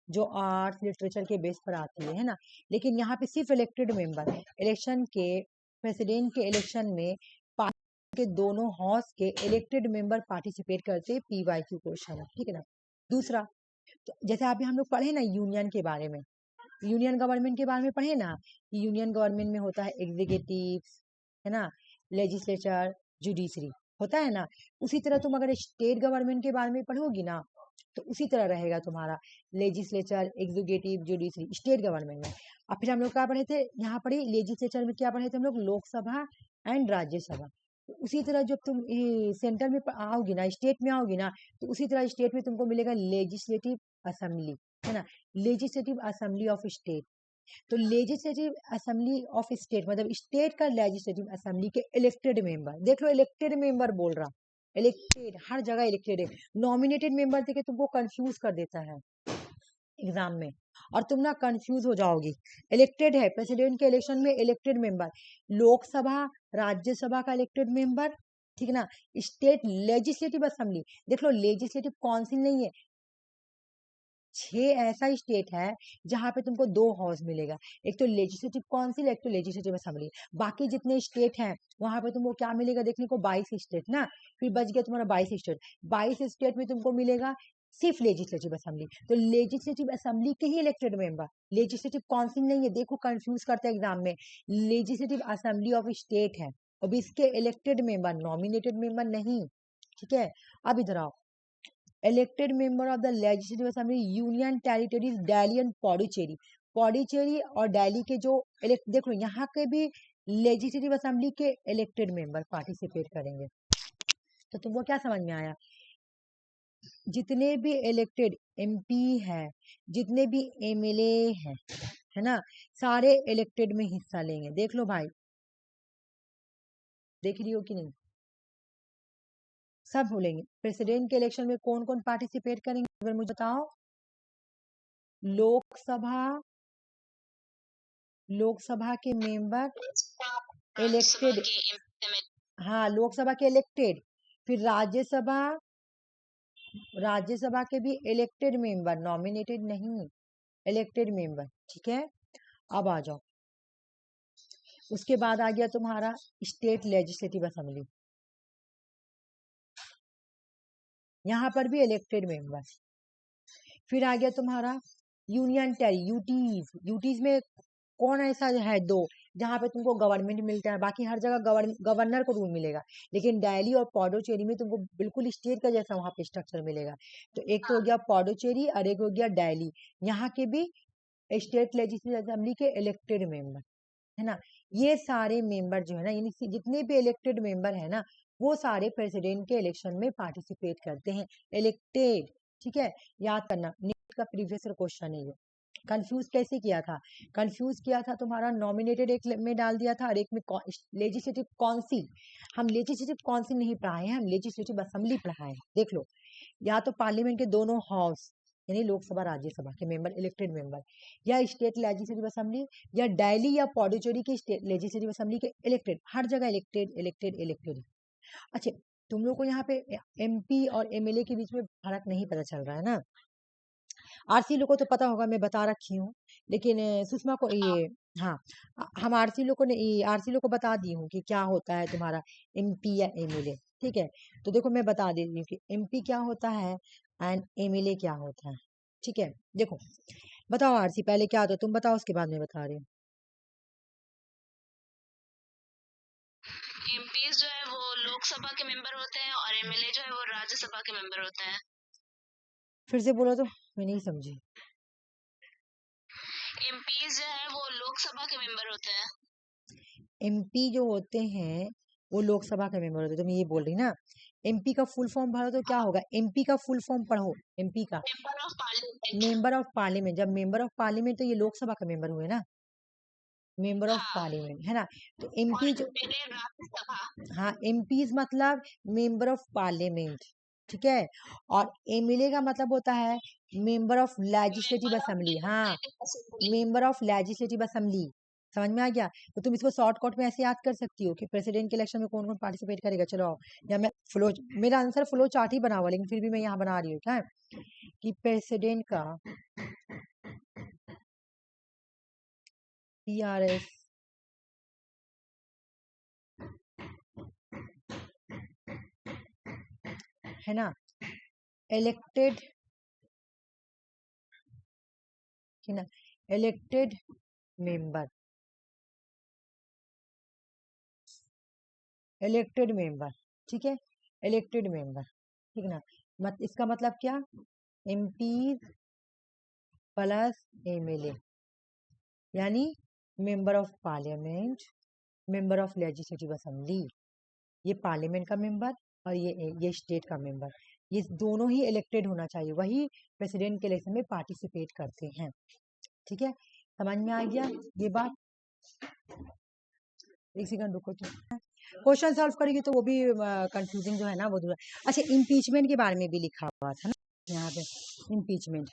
जो आर्ट्स लिटरेचर के बेस पर आती है ना। लेकिन यहाँ पे सिर्फ इलेक्टेड मेंबर, इलेक्शन के प्रेसिडेंट के इलेक्शन में पार्टी के दोनों हाउस के इलेक्टेड मेंबर पार्टिसिपेट करते हैं, PYQ क्वेश्चन है, ठीक है ना। दूसरा, तो जैसे अभी हम लोग पढ़े ना यूनियन के बारे में, यूनियन गवर्नमेंट के बारे में पढ़े ना, यूनियन गवर्नमेंट में होता है एग्जीक्यूटिव, है ना, लेजिस्लेचर, जुडिशरी, होता है ना। उसी तरह तुम अगर स्टेट गवर्नमेंट के बारे में पढ़ोगी ना, तो उसी तरह रहेगा तुम्हारा, legislature, executive, judiciary, state government में। और फिर हम लोग क्या पढ़े थे, यहाँ पढ़े लेजिस्लेचर में क्या पढ़े थे हम लोग, लोकसभा एंड राज्यसभा। तो उसी तरह जब तुम सेंटर में आओगी ना, स्टेट में आओगी ना, तो उसी तरह स्टेट में तुमको मिलेगा लेजिस्लेटिव असेंबली, है ना, लेजिस्लेटिव असेंबली ऑफ स्टेट। तो लेजिस्लेटिव असेंबली ऑफ स्टेट मतलब स्टेट का लेजिस्लेटिव असेंबली के इलेक्टेड मेंबर, देख लो इलेक्टेड मेंबर बोल रहा, इलेक्टेड हर जगह इलेक्टेड है, नॉमिनेटेड मेंबर थे कि तुमको कंफ्यूज कर देता है एग्जाम में, और तुम ना कंफ्यूज हो जाओगी। इलेक्टेड है प्रेसिडेंट के इलेक्शन में, इलेक्टेड मेंबर, लोकसभा राज्यसभा का इलेक्टेड मेंबर, ठीक है ना। स्टेट लेजिस्लेटिव असेंबली, देख लो लेजिस्लेटिव काउंसिल नहीं है, 6 ऐसा स्टेट है जहां पे तुमको 2 हाउस मिलेगा, एक तो लेजिस्लेटिव काउंसिल, एक तो लेजिस्लेटिव असेंबली। बाकी जितने स्टेट हैं वहां पे तुमको क्या मिलेगा देखने को, 22 स्टेट ना, फिर बच गया तुम्हारा 22 स्टेट, 22 स्टेट में तुमको मिलेगा सिर्फ लेजिस्लेटिव असेंबली। तो लेजिस्लेटिव असेंबली के ही इलेक्टेड मेंबर, लेजिस्लेटिव काउंसिल नहीं है, देखो कंफ्यूज करते हैं एग्जाम में, लेजिस्लेटिव असेंबली ऑफ स्टेट है, अब इसके इलेक्टेड मेंबर, नॉमिनेटेड मेंबर नहीं, ठीक है। अब इधर आओ, elected member of the legislative assembly union territories Delhi and Puducherry, Puducherry और दिल्ली के जो इलेक्ट, देखो यहाँ के भी लेजिस्लेटिव असेंबली के इलेक्टेड मेंबर पार्टिसिपेट करेंगे। तो तुमको क्या समझ में आया, जितने भी इलेक्टेड MP है, जितने भी MLA है ना, सारे इलेक्टेड में हिस्सा लेंगे, देख लो भाई, देख रही हो कि नहीं, सब बोलेंगे। प्रेसिडेंट के इलेक्शन में कौन कौन पार्टिसिपेट करेंगे, अगर मुझे बताओ, लोकसभा, लोकसभा के मेंबर इलेक्टेड, हाँ लोकसभा के इलेक्टेड, फिर राज्यसभा, राज्यसभा के भी इलेक्टेड मेंबर, नॉमिनेटेड नहीं, इलेक्टेड मेंबर, ठीक है। अब आ जाओ, उसके बाद आ गया तुम्हारा स्टेट लेजिस्लेटिव असेंबली, यहाँ पर भी इलेक्टेड मेंबर। फिर आ गया तुम्हारा यूनियन टेरी, यूटीज, यूटीज में कौन ऐसा है, 2 जहां पे तुमको गवर्नमेंट मिलता है, बाकी हर जगह गवर्नर को रूल मिलेगा, लेकिन दिल्ली और पौडुचेरी में तुमको बिल्कुल स्टेट का जैसा वहां पे स्ट्रक्चर मिलेगा। तो एक तो हो गया पौडुचेरी और एक हो गया दिल्ली, यहाँ के भी स्टेट लेजिस्लेटिव असेंबली के इलेक्टेड मेंबर, है ना। ये सारे मेंबर जो है ना, यानी जितने भी इलेक्टेड मेंबर है ना, वो सारे प्रेसिडेंट के इलेक्शन में पार्टिसिपेट करते हैं, इलेक्टेड, ठीक है। याद करना, नीट का प्रीवियस क्वेश्चन है ये। कंफ्यूज कैसे किया था, कंफ्यूज किया था तुम्हारा, नॉमिनेटेड एक में डाल दिया था और एक में लेजिस्लेटिव काउंसिल, हम लेजिस्लेटिव काउंसिल नहीं पढ़ाए हैं, हम लेजिस्लेटिव असेंबली पढ़ाए हैं, देख लो। या तो पार्लियामेंट के दोनों हाउस यानी लोकसभा राज्यसभा के मेंबर, इलेक्टेड मेंबर, या स्टेट लेजिस्लेटिव असेंबली, या दिल्ली या पौडुचेरी की स्टेट लेजिस्लेटिव असेंबली के इलेक्टेड, हर जगह इलेक्टेड इलेक्टेड इलेक्टेड। अच्छा, तुम लोग को यहाँ पे MP और MLA के बीच में फर्क नहीं पता चल रहा है ना, आरसी लोग को तो पता होगा, मैं बता रखी हूँ, लेकिन सुषमा को ये, हाँ, हम आरसी लोग को आरसी लोग को बता दी हूँ कि क्या होता है तुम्हारा MP या MLA, ठीक है। तो देखो मैं बता दे रही हूँ कि MP क्या होता है एंड MLA क्या होता है, ठीक है, देखो बताओ आरसी पहले क्या होता है, तुम बताओ उसके बाद मैं बता रही हूँ। एमपीज जो है वो लोकसभा के मेंबर होते हैं और एमएलए जो है वो राज्यसभा के मेंबर होते हैं। फिर से बोलो तो, मैं नहीं समझी। एमपीज जो है वो लोकसभा के मेंबर होते हैं। एमपी जो होते हैं वो लोकसभा के मेंबर होते हैं, तुम ये बोल रही ना। एमपी का फुल फॉर्म पढ़ो तो क्या होगा, एमपी का फुल फॉर्म पढ़ो, एमपी का member of parliament. Member of parliament. जब मेंबर ऑफ पार्लियामेंट तो ये लोकसभा का मेंबर हुए ना, मेंबर ऑफ हाँ, पार्लियामेंट है ना। तो और एमपी जो, एमएलए राज्यसभा। हाँ एमपीज मतलब मेंबर ऑफ पार्लियामेंट, ठीक है। और एमएलए का मतलब होता है member of legislative member of assembly, हाँ legislative assembly. Member of legislative assembly. समझ में आ गया। तो तुम इसको शॉर्टकट में ऐसे याद कर सकती हो कि प्रेसिडेंट के इलेक्शन में कौन कौन पार्टिसिपेट करेगा। चलो आओ, या मैं फ्लो, मेरा आंसर फ्लो चार्ट ही बना हुआ लेकिन फिर भी मैं यहाँ बना रही हूँ क्या है? कि प्रेसिडेंट का पीआरएस है ना, इलेक्टेड है ना, इलेक्टेड मेंबर, इलेक्टेड मेंबर, ठीक है, इलेक्टेड मेंबर, ठीक है ना। इसका मतलब क्या, एमपी प्लस एमएलए, यानी member of parliament, member of legislative assembly. ये पार्लियामेंट का मेंबर और ये स्टेट का मेंबर, ये दोनों ही इलेक्टेड होना चाहिए, वही प्रेसिडेंट के इलेक्शन में पार्टिसिपेट करते हैं, ठीक है। समझ में आ गया ये बात। एक सेकंड रुको, तो क्वेश्चन सॉल्व करेगी तो वो भी कंफ्यूजिंग जो है ना वो दूर। अच्छा, इम्पीचमेंट के बारे में भी लिखा हुआ था ना यहाँ पे। इम्पीचमेंट,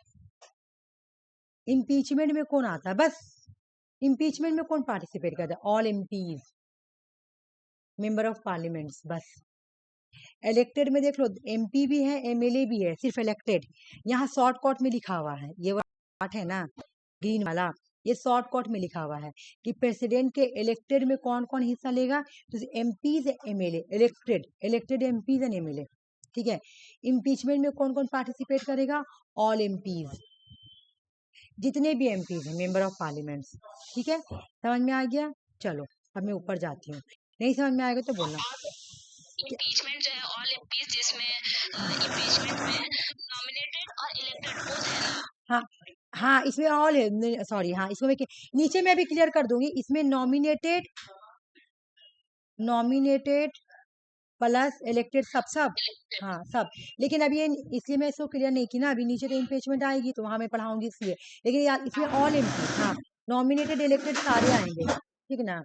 इम्पीचमेंट में कौन आता है, बस इम्पीचमेंट में कौन पार्टिसिपेट करता है, all MPs, member of parliaments, बस। इलेक्टेड में देख लो, एमपी भी है एमएलए भी है, सिर्फ इलेक्टेड यहाँ शॉर्ट कट में लिखा हुआ है, ये पार्ट है ना ग्रीन वाला, ये शॉर्ट कट में लिखा हुआ है कि प्रेसिडेंट के इलेक्टेड में कौन कौन हिस्सा लेगा, तो MPs MLA, elected elected MPs and MLA, ठीक है। इम्पीचमेंट में कौन कौन पार्टिसिपेट करेगा, ऑल एमपीज, जितने भी एमपीज हैं, मेंबर ऑफ पार्लियामेंट, ठीक है। समझ में आ गया। चलो अब मैं ऊपर जाती हूँ, नहीं समझ में आएगा तो बोलना। इम्पीचमेंट जो है ऑल एमपीज, जिसमें इम्पीचमेंट में नॉमिनेटेड और इलेक्टेड बोथ है ना। हाँ हाँ, इसमें ऑल है, सॉरी, हाँ इसमें मैं नीचे में भी क्लियर कर दूंगी, इसमें नॉमिनेटेड, नॉमिनेटेड प्लस इलेक्टेड, सब सब, हाँ सब। लेकिन अभी ये इसलिए मैं इसको क्लियर नहीं की ना, अभी नीचे तो इम्पीचमेंट आएगी तो वहां मैं पढ़ाऊंगी इसलिए, लेकिन यार इसमें ऑल एमपी, हाँ नॉमिनेटेड इलेक्टेड सारे आएंगे, ठीक है ना।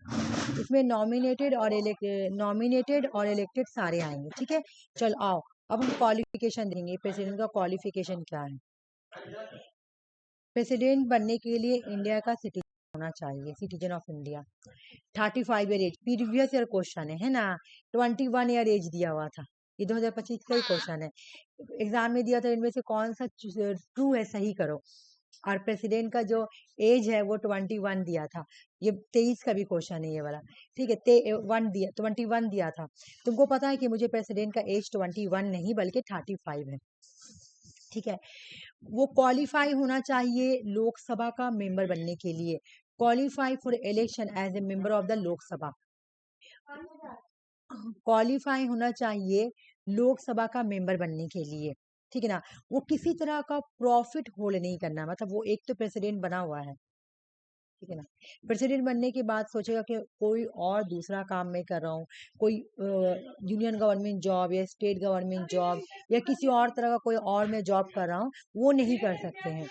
इसमें नॉमिनेटेड और इलेक्टेड सारे आएंगे, ठीक है। चल आओ, अब हम क्वालिफिकेशन देंगे, प्रेसिडेंट का क्वालिफिकेशन क्या है। प्रेसिडेंट बनने के लिए इंडिया का सिटीजन होना चाहिए, citizen of India, 35 year age, previous year question है ना, 21 ईयर एज दिया हुआ था, ये 2025 का ही क्वेश्चन है, एग्जाम में दिया था, इनमें से कौन सा ट्रू है सही करो। और प्रेसिडेंट का जो एज है वो 21 दिया था, ये 23 का भी क्वेश्चन है ये वाला, ठीक है। 21 दिया था, तुमको पता है कि मुझे प्रेसिडेंट का एज 21 नहीं बल्कि 35 है, ठीक है। वो क्वालिफाई होना चाहिए लोकसभा का मेंबर बनने के लिए, qualify for election as a member of the Lok Sabha, qualify होना चाहिए लोकसभा का मेंबर बनने के लिए, ठीक है ना। वो किसी तरह का प्रॉफिट होल्ड नहीं करना, मतलब वो एक तो प्रेसिडेंट बना हुआ है, ठीक है ना। प्रेसिडेंट बनने के बाद सोचेगा कि कोई और दूसरा काम मैं कर रहा हूँ, कोई यूनियन गवर्नमेंट जॉब या स्टेट गवर्नमेंट जॉब या किसी और तरह का कोई और मैं जॉब कर रहा हूँ, वो नहीं कर सकते हैं।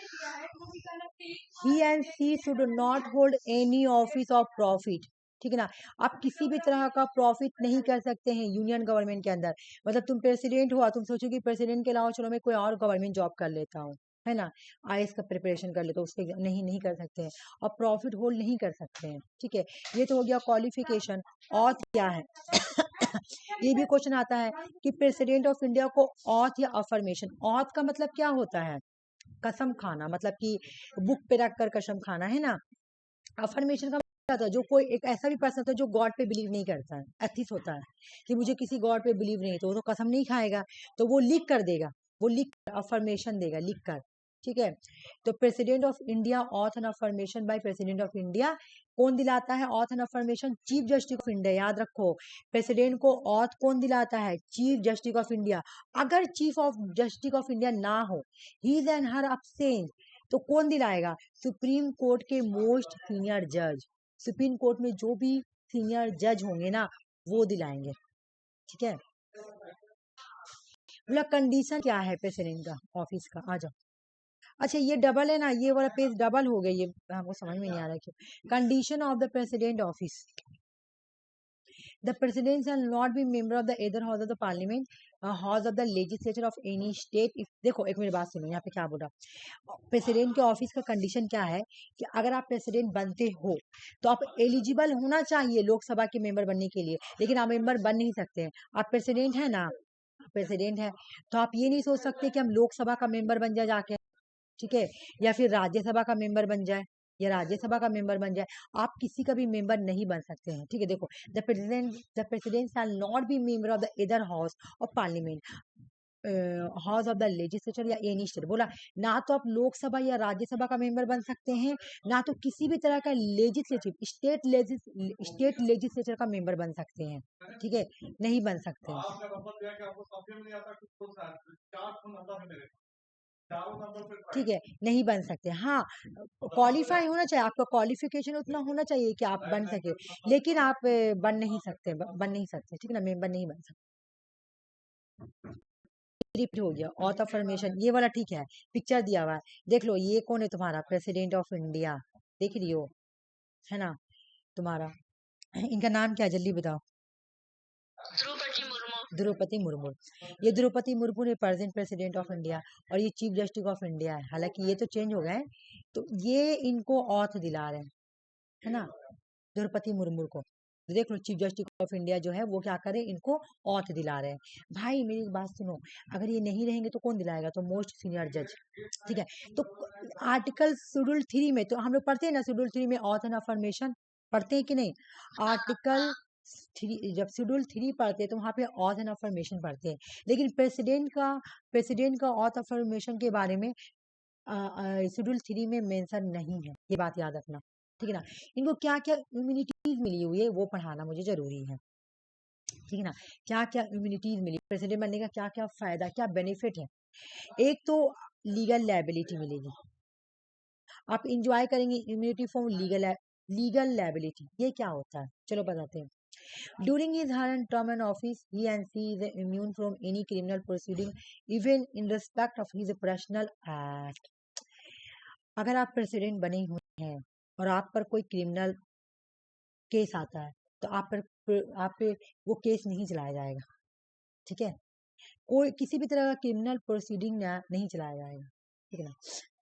He and she should not hold any office of profit, ठीक है ना। आप किसी भी तरह का प्रॉफिट नहीं कर सकते हैं यूनियन गवर्नमेंट के अंदर, मतलब तुम प्रेसिडेंट हुआ, तुम सोचो कि प्रेसिडेंट के अलावा चलो मैं कोई और गवर्नमेंट जॉब कर लेता हूँ, है ना, आईएएस का प्रिपरेशन कर लेते हो, उसके नहीं नहीं कर सकते हैं, और प्रॉफिट होल्ड नहीं कर सकते हैं, ठीक है। ये तो हो गया क्वालिफिकेशन। और क्या है ये भी क्वेश्चन आता है कि प्रेसिडेंट ऑफ इंडिया को ऑथ या अफर्मेशन, ऑथ का मतलब क्या होता है, कसम खाना, मतलब कि बुक पे रखकर कसम खाना, है ना। अफर्मेशन का मतलब होता है जो कोई एक ऐसा भी पर्सन होता है जो गॉड पे बिलीव नहीं करता है, एथिस्ट होता है कि मुझे किसी गॉड पे बिलीव नहीं है, तो वो तो कसम नहीं खाएगा, तो वो लिख कर देगा, वो लिख अफर्मेशन देगा लिख कर, ठीक है। तो president of India oath and affirmation by president of India, कौन दिलाता है oath and affirmation? Chief justice of India. याद रखो, प्रेसिडेंट को ऑथ कौन दिलाता है? Chief justice of India. अगर chief of justice of India ना हो, ही एंड हर अब्सेंट, तो कौन दिलाएगा? सुप्रीम कोर्ट के मोस्ट सीनियर जज। सुप्रीम कोर्ट में जो भी सीनियर जज होंगे ना, वो दिलाएंगे। ठीक है। बोला कंडीशन क्या है प्रेसिडेंट का ऑफिस का? आ जाओ। अच्छा ये डबल है ना, ये वाला पेज डबल हो गया, ये हमको समझ में नहीं आ रहा क्यों। Condition of the president office, the president shall not be member of the either house of the parliament, house of the legislature of any state. देखो एक मेरी बात सुनो, यहाँ पे क्या बोला प्रेसिडेंट के ऑफिस का कंडीशन क्या है कि अगर आप प्रेसिडेंट बनते हो तो आप एलिजिबल होना चाहिए लोकसभा के मेंबर बनने के लिए, लेकिन आप मेंबर बन नहीं सकते हैं। आप प्रेसिडेंट है ना, प्रेसिडेंट है, तो आप ये नहीं सोच सकते कि हम लोकसभा का मेंबर बन जाए जाके, ठीक है, या फिर राज्यसभा का मेंबर बन जाए, या राज्यसभा का मेंबर बन जाए। आप किसी का भी मेंबर नहीं बन सकते हैं। ठीक है, देखो the president shall not be member of the either house of parliament, house of the legislature या एनी स्टेट। बोला ना तो आप लोकसभा या राज्यसभा का मेंबर बन सकते हैं, ना तो किसी भी तरह का लेजिस्लेटिव स्टेट लेजिस्लेचर का मेंबर बन सकते हैं। ठीक है, नहीं बन सकते हैं। ठीक है, नहीं बन सकते। हाँ, क्वालिफाई होना चाहिए, आपका क्वालिफिकेशन उतना होना चाहिए कि आप बन सके, लेकिन आप बन नहीं सकते, बन नहीं सकते। ठीक है ना, मेंबर नहीं बन सकते। रिपीट हो गया ऑथ अफर्मेशन, ये वाला ठीक है, पिक्चर दिया हुआ है, देख लो। ये कौन है तुम्हारा? प्रेसिडेंट ऑफ इंडिया, देख रही हो, है ना तुम्हारा? इनका नाम क्या है जल्दी बताओ? द्रौपदी मुर्मू। द्रौपदी मुर्मू। ये द्रौपदी मुर्मू ने प्रेजेंट प्रेसिडेंट ऑफ इंडिया, और ये चीफ जस्टिस ऑफ इंडिया है। हालांकि ये तो चेंज हो गए, तो ये इनको ऑथ दिला रहे हैं, है ना, द्रौपदी मुर्मू को। देख लो चीफ जस्टिस ऑफ इंडिया जो है वो क्या करे, इनको ऑथ दिला रहे हैं। भाई मेरी एक बात सुनो, अगर ये नहीं रहेंगे तो कौन दिलाएगा? तो मोस्ट सीनियर जज। ठीक है, तो आर्टिकल शेड्यूल 3 में तो हम लोग पढ़ते हैं ना, शेड्यूल 3 में ऑथ एंड अफर्मेशन पढ़ते हैं कि नहीं? आर्टिकल 3, जब शेड्यूल 3 पढ़ते हैं तो वहाँ पे ऑथ एंड अफर्मेशन पढ़ते हैं, लेकिन प्रेसिडेंट का ऑथ अफर्मेशन के बारे में शेड्यूल 3 में मेंशन नहीं है, ये बात याद रखना। ठीक है ना, इनको क्या क्या इम्यूनिटीज मिली हुई है वो पढ़ाना मुझे जरूरी है। ठीक है ना, क्या क्या इम्यूनिटीज मिली, प्रेसिडेंट बनने का क्या क्या फायदा, क्या बेनिफिट है। एक तो लीगल लायबिलिटी मिलेगी, आप इंजॉय करेंगे इम्यूनिटी फ्रॉम लीगल लायबिलिटी। ये क्या होता है, चलो बताते हैं। During his current term in office, he and she is immune from any criminal proceeding, even in respect of his personal act. अगर आप प्रेसिडेंट बने हुए हैं और आप पर कोई क्रिमिनल केस आता है, तो आप पे वो केस नहीं चलाया जाएगा। ठीक है, कोई किसी भी तरह का क्रिमिनल प्रोसीडिंग नहीं चलाया जाएगा। ठीक है ना,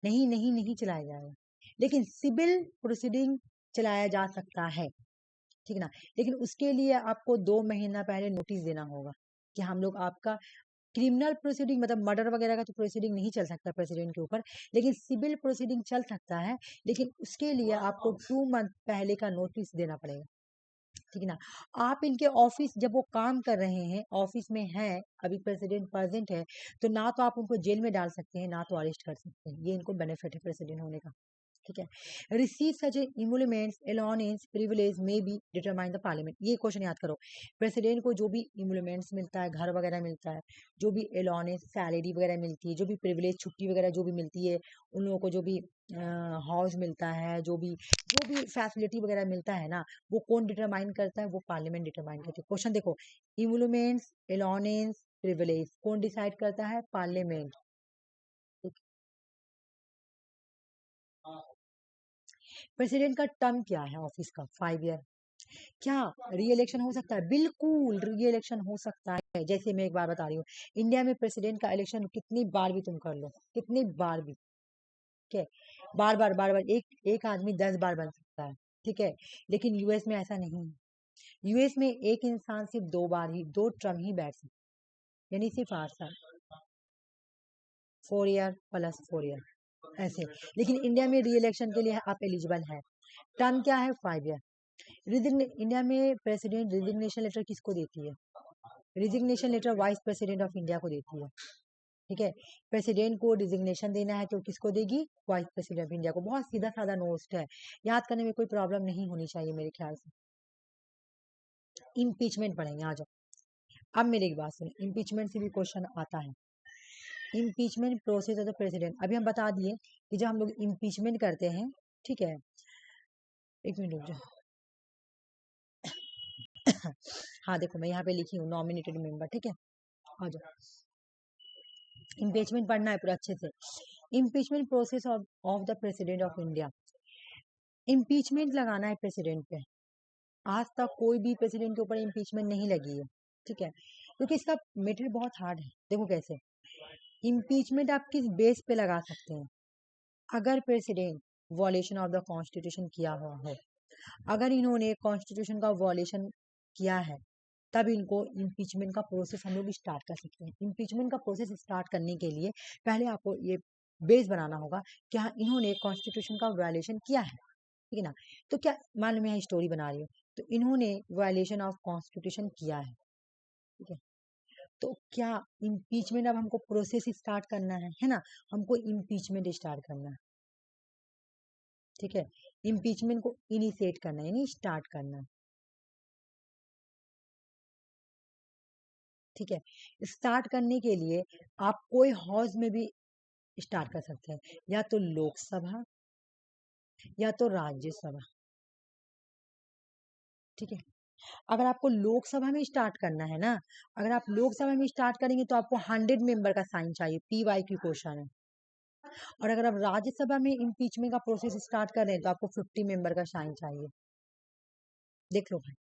नहीं नहीं नहीं चलाया जाएगा, लेकिन सिविल प्रोसीडिंग चलाया जा सकता है। ठीक है ना, लेकिन उसके लिए आपको 2 महीना पहले नोटिस देना होगा कि हम लोग आपका क्रिमिनल प्रोसीडिंग, मतलब मर्डर वगैरह का तो प्रोसीडिंग नहीं चल सकता प्रेसिडेंट के ऊपर, लेकिन सिविल प्रोसीडिंग चल सकता है, लेकिन उसके लिए आपको 2 मंथ पहले का नोटिस देना पड़ेगा। ठीक है ना, आप इनके ऑफिस जब वो काम कर रहे हैं, ऑफिस में हैं, अभी प्रेसिडेंट प्रेजेंट है, तो ना तो आप उनको जेल में डाल सकते हैं, ना तो अरेस्ट कर सकते हैं। ये इनको बेनिफिट है प्रेसिडेंट होने का। ठीक है, रिसीव सच इमुलमेंट्स एलोनेंस प्रिविलेज में बी डिटरमाइन द पार्लियामेंट। ये क्वेश्चन याद करो, प्रेसिडेंट को जो भी इमुलमेंट्स मिलता है, घर वगैरह मिलता है, जो भी एलोनेंस सैलरी वगैरह मिलती है, जो भी प्रिविलेज छुट्टी वगैरह जो भी मिलती है, उन लोगों को जो भी हाउस मिलता है, जो भी फैसिलिटी वगैरह मिलता है ना, वो कौन डिटरमाइन करता है? वो पार्लियामेंट डिटरमाइन करती है। क्वेश्चन देखो, इमुलमेंट्स एलोनेंस प्रिविलेज कौन डिसाइड करता है? पार्लियामेंट। प्रेसिडेंट का टर्म क्या है ऑफिस का? 5 ईयर। क्या री इलेक्शन हो सकता है? बिल्कुल री इलेक्शन हो सकता है। जैसे मैं एक बार बता रही हूँ, इंडिया में प्रेसिडेंट का इलेक्शन कितनी बार भी तुम कर लो, कितनी बार भी, ठीक है, बार बार एक एक आदमी 10 बार बन सकता है। ठीक है, लेकिन यूएस में ऐसा नहीं है। यूएस में एक इंसान सिर्फ 2 बार ही, 2 टर्म ही बैठ सकता है, यानी सिर्फ 8 साल, 4 ईयर प्लस 4 ईयर ऐसे। लेकिन इंडिया में री इलेक्शन के लिए आप एलिजिबल है। टर्म क्या है? 5 ईयर। इंडिया में प्रेसिडेंट रिजिग्नेशन लेटर किसको देती है? Resignation letter vice president of India को देती है। ठीक है। प्रेसिडेंट को डिजिग्नेशन देना है तो किसको देगी? वाइस प्रेसिडेंट ऑफ इंडिया को। बहुत सीधा साधा नोट है, याद करने में कोई प्रॉब्लम नहीं होनी चाहिए मेरे ख्याल से। इम्पीचमेंट पढ़ेंगे, आ जाओ। अब मेरी एक बात सुनो, इम्पीचमेंट से भी क्वेश्चन आता है। Impeachment process of the president, अभी हम बता दिए कि जब हम लोग इम्पीचमेंट करते हैं, ठीक है, एक मिनट रुक जाओ। हाँ देखो मैं यहाँ पे लिखी हूँ नॉमिनेटेड मेंबर, ठीक है, आ जाओ। इम्पीचमेंट पढ़ना है पूरा अच्छे से। Impeachment process of the president of India. Impeachment लगाना है प्रेसिडेंट पे। आज तक कोई भी प्रेसिडेंट के ऊपर इम्पीचमेंट नहीं लगी है, ठीक है, क्योंकि इसका मेथड बहुत हार्ड है। देखो कैसे इम्पीचमेंट आप किस बेस पे लगा सकते हैं? अगर प्रेसिडेंट वॉलेशन ऑफ द कॉन्स्टिट्यूशन किया हुआ हो, अगर इन्होंने कॉन्स्टिट्यूशन का वॉलेशन किया है, तब इनको इम्पीचमेंट का प्रोसेस हम लोग स्टार्ट कर सकते हैं। इम्पीचमेंट का प्रोसेस स्टार्ट करने के लिए पहले आपको ये बेस बनाना होगा कि हाँ इन्होंने कॉन्स्टिट्यूशन का वायलेशन किया है, ठीक है ना। तो क्या मान लो मैं यहाँ स्टोरी बना रही हूँ, तो इन्होंने वायलेशन ऑफ कॉन्स्टिट्यूशन किया है, ठीक है, तो क्या इम्पीचमेंट अब हमको प्रोसेस स्टार्ट करना है ना, हमको इम्पीचमेंट स्टार्ट करना है, ठीक है, इम्पीचमेंट को इनिशिएट करना है यानी स्टार्ट करना है, ठीक है। स्टार्ट करने के लिए आप कोई हाउस में भी स्टार्ट कर सकते हैं, या तो लोकसभा या तो राज्यसभा, ठीक है। अगर आपको लोकसभा में स्टार्ट करना है ना, अगर आप लोकसभा में स्टार्ट करेंगे तो आपको 100 मेंबर का साइन चाहिए, PYQ क्वेश्चन है। और अगर आप राज्यसभा में इम्पीचमेंट का प्रोसेस स्टार्ट कर रहे हैं तो आपको 50 मेंबर का साइन चाहिए। देख लो भाई,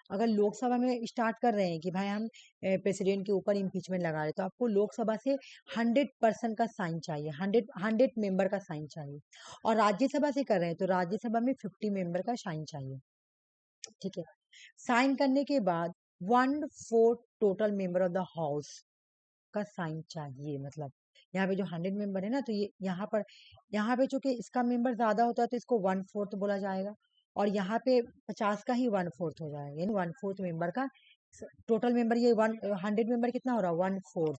अगर लोकसभा में स्टार्ट कर रहे हैं कि भाई हम प्रेसिडेंट के ऊपर इम्पीचमेंट लगा रहे हैं, तो आपको लोकसभा से 100% का साइन चाहिए, 100 मेंबर का साइन चाहिए। और राज्यसभा से कर रहे हैं तो राज्यसभा में 50 मेंबर का साइन चाहिए, ठीक है। साइन करने के बाद 1/4 total member of the house का साइन चाहिए। मतलब यहाँ पे जो 100 मेंबर है ना, तो ये यहाँ पे चूंकि इसका मेंबर ज्यादा होता है तो इसको 1/4 बोला जाएगा, और यहाँ पे 50 का ही 1/4 हो जाएगा, यानी 1/4 मेंबर का टोटल मेंबर। ये 100 मेंबर कितना हो रहा है? 1/4,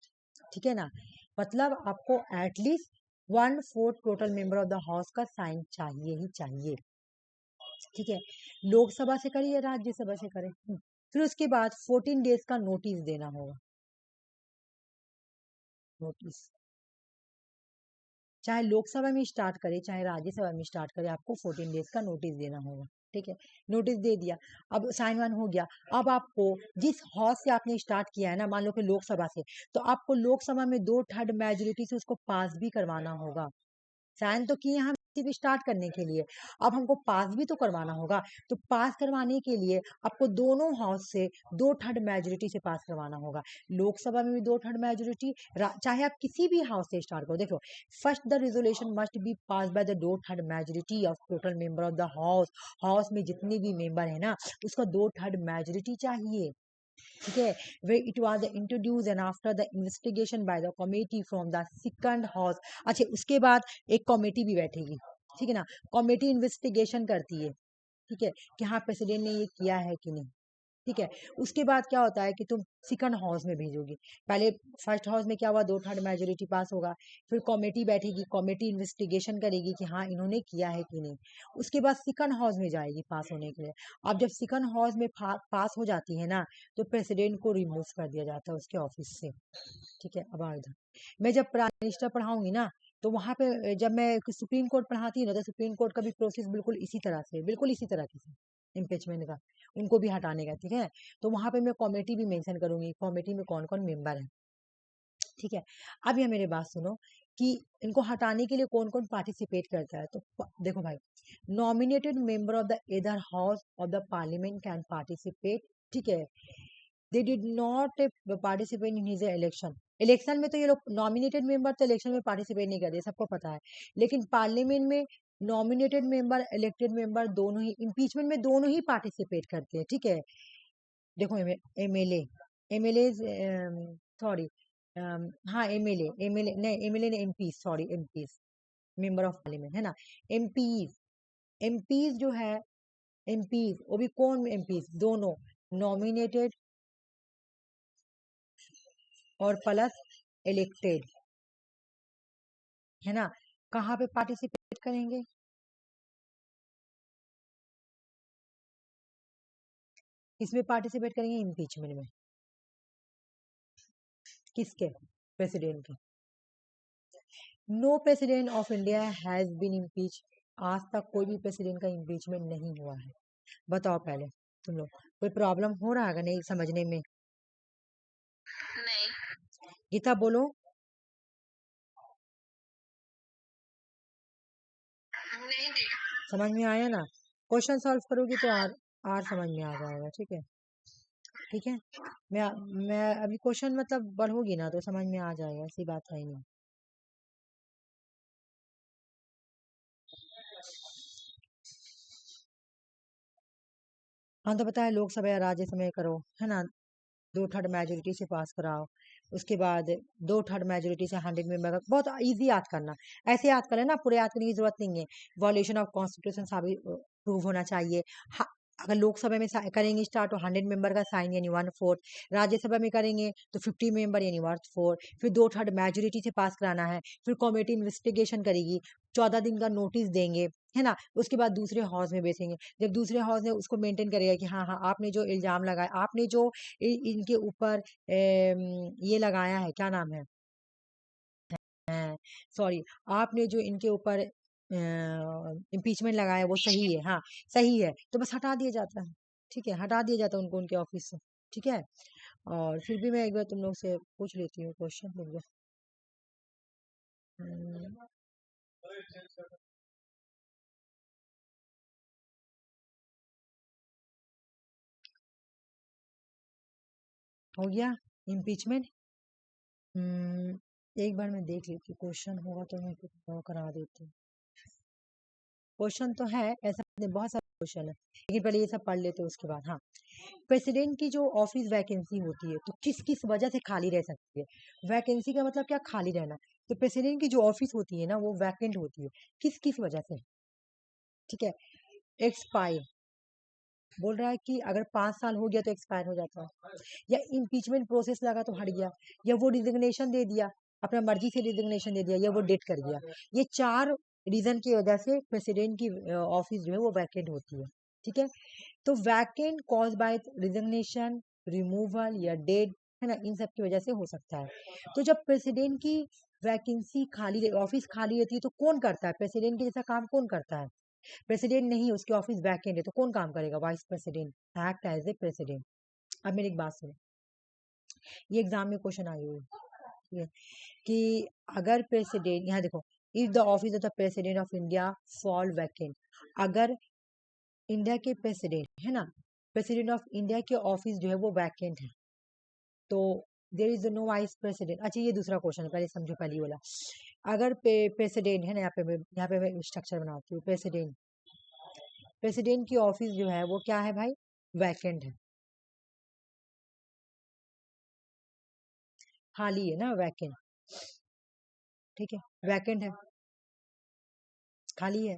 ठीक है ना। मतलब आपको at least 1/4 total member of the house का साइन चाहिए ही चाहिए, ठीक है। लोकसभा से करें या राज्यसभा से करें। फिर उसके बाद 14 डेज का नोटिस देना होगा। नोटिस चाहे लोकसभा में स्टार्ट करे चाहे राज्यसभा में स्टार्ट करे, आपको 14 डेज का नोटिस देना होगा, ठीक है। नोटिस दे दिया, अब साइन वन हो गया। अब आपको जिस हाउस से आपने स्टार्ट किया है ना, मान लो कि लोकसभा से, तो आपको लोकसभा में 2/3 मेजोरिटी से उसको पास भी करवाना होगा। साइन तो किए हम भी स्टार्ट करने के लिए, अब हमको पास भी तो करवाना होगा। तो पास करवाने के लिए आपको दोनों हाउस से 2/3 मेजोरिटी से पास करवाना होगा। लोकसभा में भी 2/3 मेजोरिटी, चाहे आप किसी भी हाउस से स्टार्ट करो। देखो, first the resolution must be pass by the 2/3 majority of total member of the house. House में जितने भी मेंबर है ना, उसका 2/3 मेजोरिटी चाहिए, ठीक है। Way it was introduce and after the investigation by the committee from the second house. अच्छा, उसके बाद एक कमेटी भी बैठेगी, ठीक है ना। कमेटी इन्वेस्टिगेशन करती है, ठीक है, कि हाँ प्रेसिडेंट ने ये किया है कि नहीं, ठीक है। उसके बाद क्या होता है कि तुम सेकंड हाउस में भेजोगे। पहले फर्स्ट हाउस में क्या हुआ, 2/3 मेजोरिटी पास होगा, फिर कमेटी बैठेगी, कमेटी इन्वेस्टिगेशन करेगी कि हाँ इन्होंने किया है कि नहीं। उसके बाद सेकंड हाउस में जाएगी पास होने के लिए। अब जब सेकंड हाउस में पास हो जाती है ना, तो प्रेसिडेंट को रिमूव कर दिया जाता है उसके ऑफिस से, ठीक है। अब आओ इधर, मैं जब प्राइम मिनिस्टर पढ़ाऊंगी ना, तो वहां पे जब मैं सुप्रीम कोर्ट पढ़ाती हूँ ना, तो सुप्रीम कोर्ट का भी प्रोसेस बिल्कुल इसी तरह से, बिल्कुल इसी तरह से इम्पीचमेंट का, उनको भी हटाने का, ठीक है। तो वहां पे मैं कमेटी भी मेंशन करूंगी, कमेटी में कौन कौन मेंबर है, ठीक है। अब ये मेरी बात सुनो कि इनको हटाने के लिए कौन कौन पार्टिसिपेट करता है। तो देखो भाई, नॉमिनेटेड मेंबर ऑफ द इधर house of the parliament can participate, ठीक है। They did not participate in his election. Election में तो ये लोग नॉमिनेटेड मेंबर तो इलेक्शन में पार्टिसिपेट नहीं करते, सबको पता है। लेकिन पार्लियामेंट में नॉमिनेटेड मेंबर इलेक्टेड मेंबर दोनों ही, इम्पीचमेंट में दोनों ही पार्टिसिपेट करते हैं, ठीक है। देखो एमएलए, एमएलए, सॉरी, हाँ एमएलए, एमएलए नहीं, एमएलए ने MP, sorry MP, member of parliament है ना। एमपीज, एमपीज जो है, एमपीज वो भी कौन एमपीज, दोनों नॉमिनेटेड और प्लस इलेक्टेड, है ना, कहाँ पे पार्टिसिपेट करेंगे? इसमें पार्टिसिपेट करेंगे इम्पीचमेंट में। किसके? प्रेसिडेंट के। No president of India has been impeach. आज तक कोई भी प्रेसिडेंट का इम्पीचमेंट नहीं हुआ है। बताओ पहले तुम लोग, कोई प्रॉब्लम हो रहा है नहीं समझने में? नहीं। गीता बोलो। नहीं देखा। समझ में आया ना? क्वेश्चन सॉल्व करोगी तो आर समझ में आ जाएगा। ठीक है, ठीक है। मैं अभी क्वेश्चन मतलब बढ़ोगी ना तो समझ में आ जाएगा, ऐसी बात है नहीं। हाँ तो पता है, लोकसभा या राज्यसभा में करो, है ना, 2/3 मेजोरिटी से पास कराओ। उसके बाद 2/3 मेजोरिटी से 100 मेंबर, बहुत इजी याद करना। ऐसे याद कर लेना, पूरे याद करने की जरूरत नहीं है। वॉल्यूशन ऑफ कॉन्स्टिट्यूशन साबित प्रूव होना चाहिए। अगर लोकसभा में करेंगे स्टार्ट तो 100 मेंबर का साइन यानी 1/4, राज्यसभा में करेंगे तो 50 मेंबर यानी 1/4, फिर 2/3 मेजोरिटी से पास कराना है। फिर कमेटी इन्वेस्टिगेशन करेगी, 14 दिन का नोटिस देंगे, है ना। उसके बाद दूसरे हाउस में भेजेंगे। जब दूसरे हाउस ने उसको मेंटेन करेगा कि हाँ हाँ आपने जो इल्जाम लगाया, आपने जो इनके ऊपर ये लगाया है, क्या नाम है, सॉरी, आपने जो इनके ऊपर इम्पीचमेंट लगाया वो सही है, हाँ सही है, तो बस हटा दिया जाता है। ठीक है, हटा दिया जाता है उनको उनके ऑफिस से। ठीक है, और फिर भी मैं एक बार तुम लोग से पूछ लेती हूँ क्वेश्चन, रुक जाओ। हम्म, हो गया इम्पीचमेंट। एक बार मैं देख लेती हूँ, क्वेश्चन होगा तो मैं कुछ करा देती हूँ। क्वेश्चन तो है, ऐसा नहीं, बहुत सारे क्वेश्चन है, लेकिन पहले ये सब पढ़ लेते हैं उसके बाद। हाँ, प्रेसिडेंट की जो ऑफिस वैकेंसी होती है तो किस किस वजह से खाली रह सकती है? वैकेंसी का मतलब क्या, खाली रहना। तो प्रेसिडेंट की जो ऑफिस होती है ना वो वैकेंट होती है, किस किस वजह से? ठीक है, एक्सपायर, बोल रहा है कि अगर 5 साल हो गया तो एक्सपायर हो जाता है, या इम्पीचमेंट प्रोसेस लगा तो हट गया, या वो रिजिग्नेशन दे दिया, अपना मर्जी से रिजिग्नेशन दे दिया, या वो डेट कर गया। ये 4 रीजन की वजह से प्रेसिडेंट की ऑफिस जो है वो वैकेंट होती है। ठीक है, तो vacant cause by resignation, removal या डेड, है ना, इन सब की वजह से हो सकता है। तो जब प्रेसिडेंट की वैकेंसी खाली, ऑफिस खाली रहती है तो कौन करता है प्रेसिडेंट के जैसा काम, कौन करता है? प्रेसिडेंट नहीं, उसकी ऑफिस वैकेंट है तो कौन काम करेगा? Vice president act as a president. अब मेरी एक बात सुनो, ये एग्जाम में क्वेश्चन आई हुई है, ठीक है, कि अगर प्रेसिडेंट, यहाँ देखो, if the office of the president of India fall vacant, अगर इंडिया के प्रेसिडेंट, है ना, प्रेसिडेंट ऑफ इंडिया के ऑफिस जो है वो वैकेंट है, तो there is no vice president. अच्छा ये दूसरा क्वेश्चन है, पहले समझो, पहले वाला। अगर प्रेसिडेंट है ना, यहाँ पे मैं स्ट्रक्चर बनाती हूँ। प्रेसिडेंट, प्रेसिडेंट की ऑफिस जो है वो क्या है भाई? वैकेंट है, खाली है ना, वैकेंट। ठीक है, वैकेंट है, खाली है,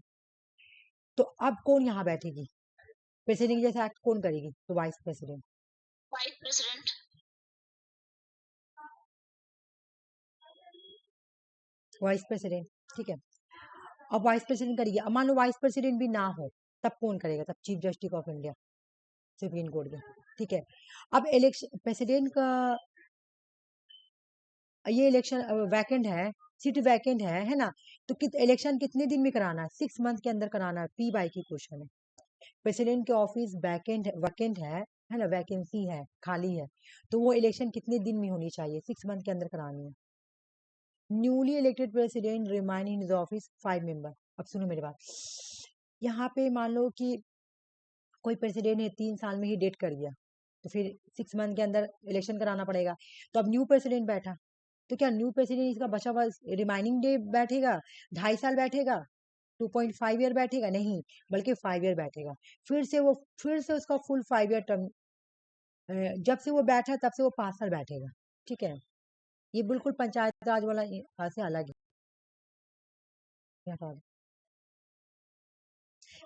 तो अब कौन यहाँ बैठेगी? प्रेसिडेंट जैसा एक्ट कौन करेगी? तो vice president. Vice president. Vice president, ठीक है। अब वाइस प्रेसिडेंट करेगी, अब मान लो वाइस प्रेसिडेंट भी ना हो, तब कौन करेगा? तब chief justice of India, supreme court के। ठीक है, अब इलेक्शन प्रेसिडेंट का, ये इलेक्शन वैकेंट है, सीट वैकेंट है ना, तो इलेक्शन कितने दिन में कराना है? 6 मंथ के अंदर कराना है। पी बाई की क्वेश्चन है। प्रेसिडेंट के ऑफिस वैकेंट वैकेंट है ना, वैकेंसी है, खाली है, तो वो इलेक्शन कितने दिन में होनी चाहिए? 6 मंथ के अंदर करानी है। Newly elected president remain in his office 5 member. अब सुनो मेरी बात, यहाँ पे मान लो कि कोई प्रेसिडेंट है 3 साल में ही डेट कर गया, तो फिर 6 मंथ के अंदर इलेक्शन कराना पड़ेगा। तो अब न्यू प्रेसिडेंट बैठा, तो क्या न्यू प्रेसिडेंट इसका बचा हुआ रिमाइनिंग डे बैठेगा? 2.5 साल बैठेगा? 2.5 ईयर बैठेगा? नहीं, बल्कि 5 ईयर बैठेगा। फिर से उसका फुल 5 ईयर टर्म, जब से वो बैठा तब से वो 5 साल बैठेगा। ठीक है, ये बिल्कुल पंचायत राज वाला से अलग है।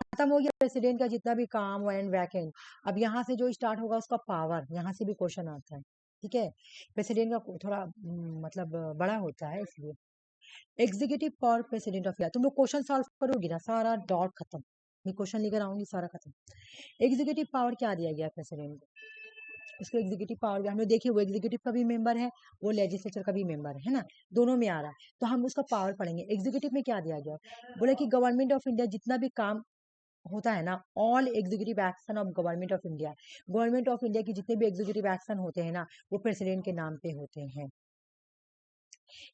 खत्म हो गया प्रेसिडेंट का जितना भी काम एंड वैकेंट। अब यहाँ से जो स्टार्ट होगा उसका पावर, यहाँ से भी क्वेश्चन आता है। ठीक है, प्रेसिडेंट का थोड़ा मतलब बड़ा होता है इसलिए। Executive power president of India. तुम लोग क्वेश्चन सॉल्व करोगी ना, सारा डॉट खत्म। मैं क्वेश्चन लेकर आऊंगी, सारा खत्म। एग्जीक्यूटिव पावर क्या दिया गया प्रेसिडेंट को? उसको एग्जीक्यूटिव पावर हम लोग देखिए, वो एग्जीक्यूटिव का भी मेंबर है, वो लेजिस्लेचर का भी मेंबर है ना, दोनों में आ रहा है। तो हम उसका पावर पढ़ेंगे। एग्जीक्यूटिव में क्या दिया गया, बोला कि गवर्नमेंट ऑफ इंडिया जितना भी काम होता है ना, all executive action of government of India, government of India की जितने भी एग्जीक्यूटिव एक्शन होते हैं ना, वो प्रेसिडेंट के नाम पे होते हैं।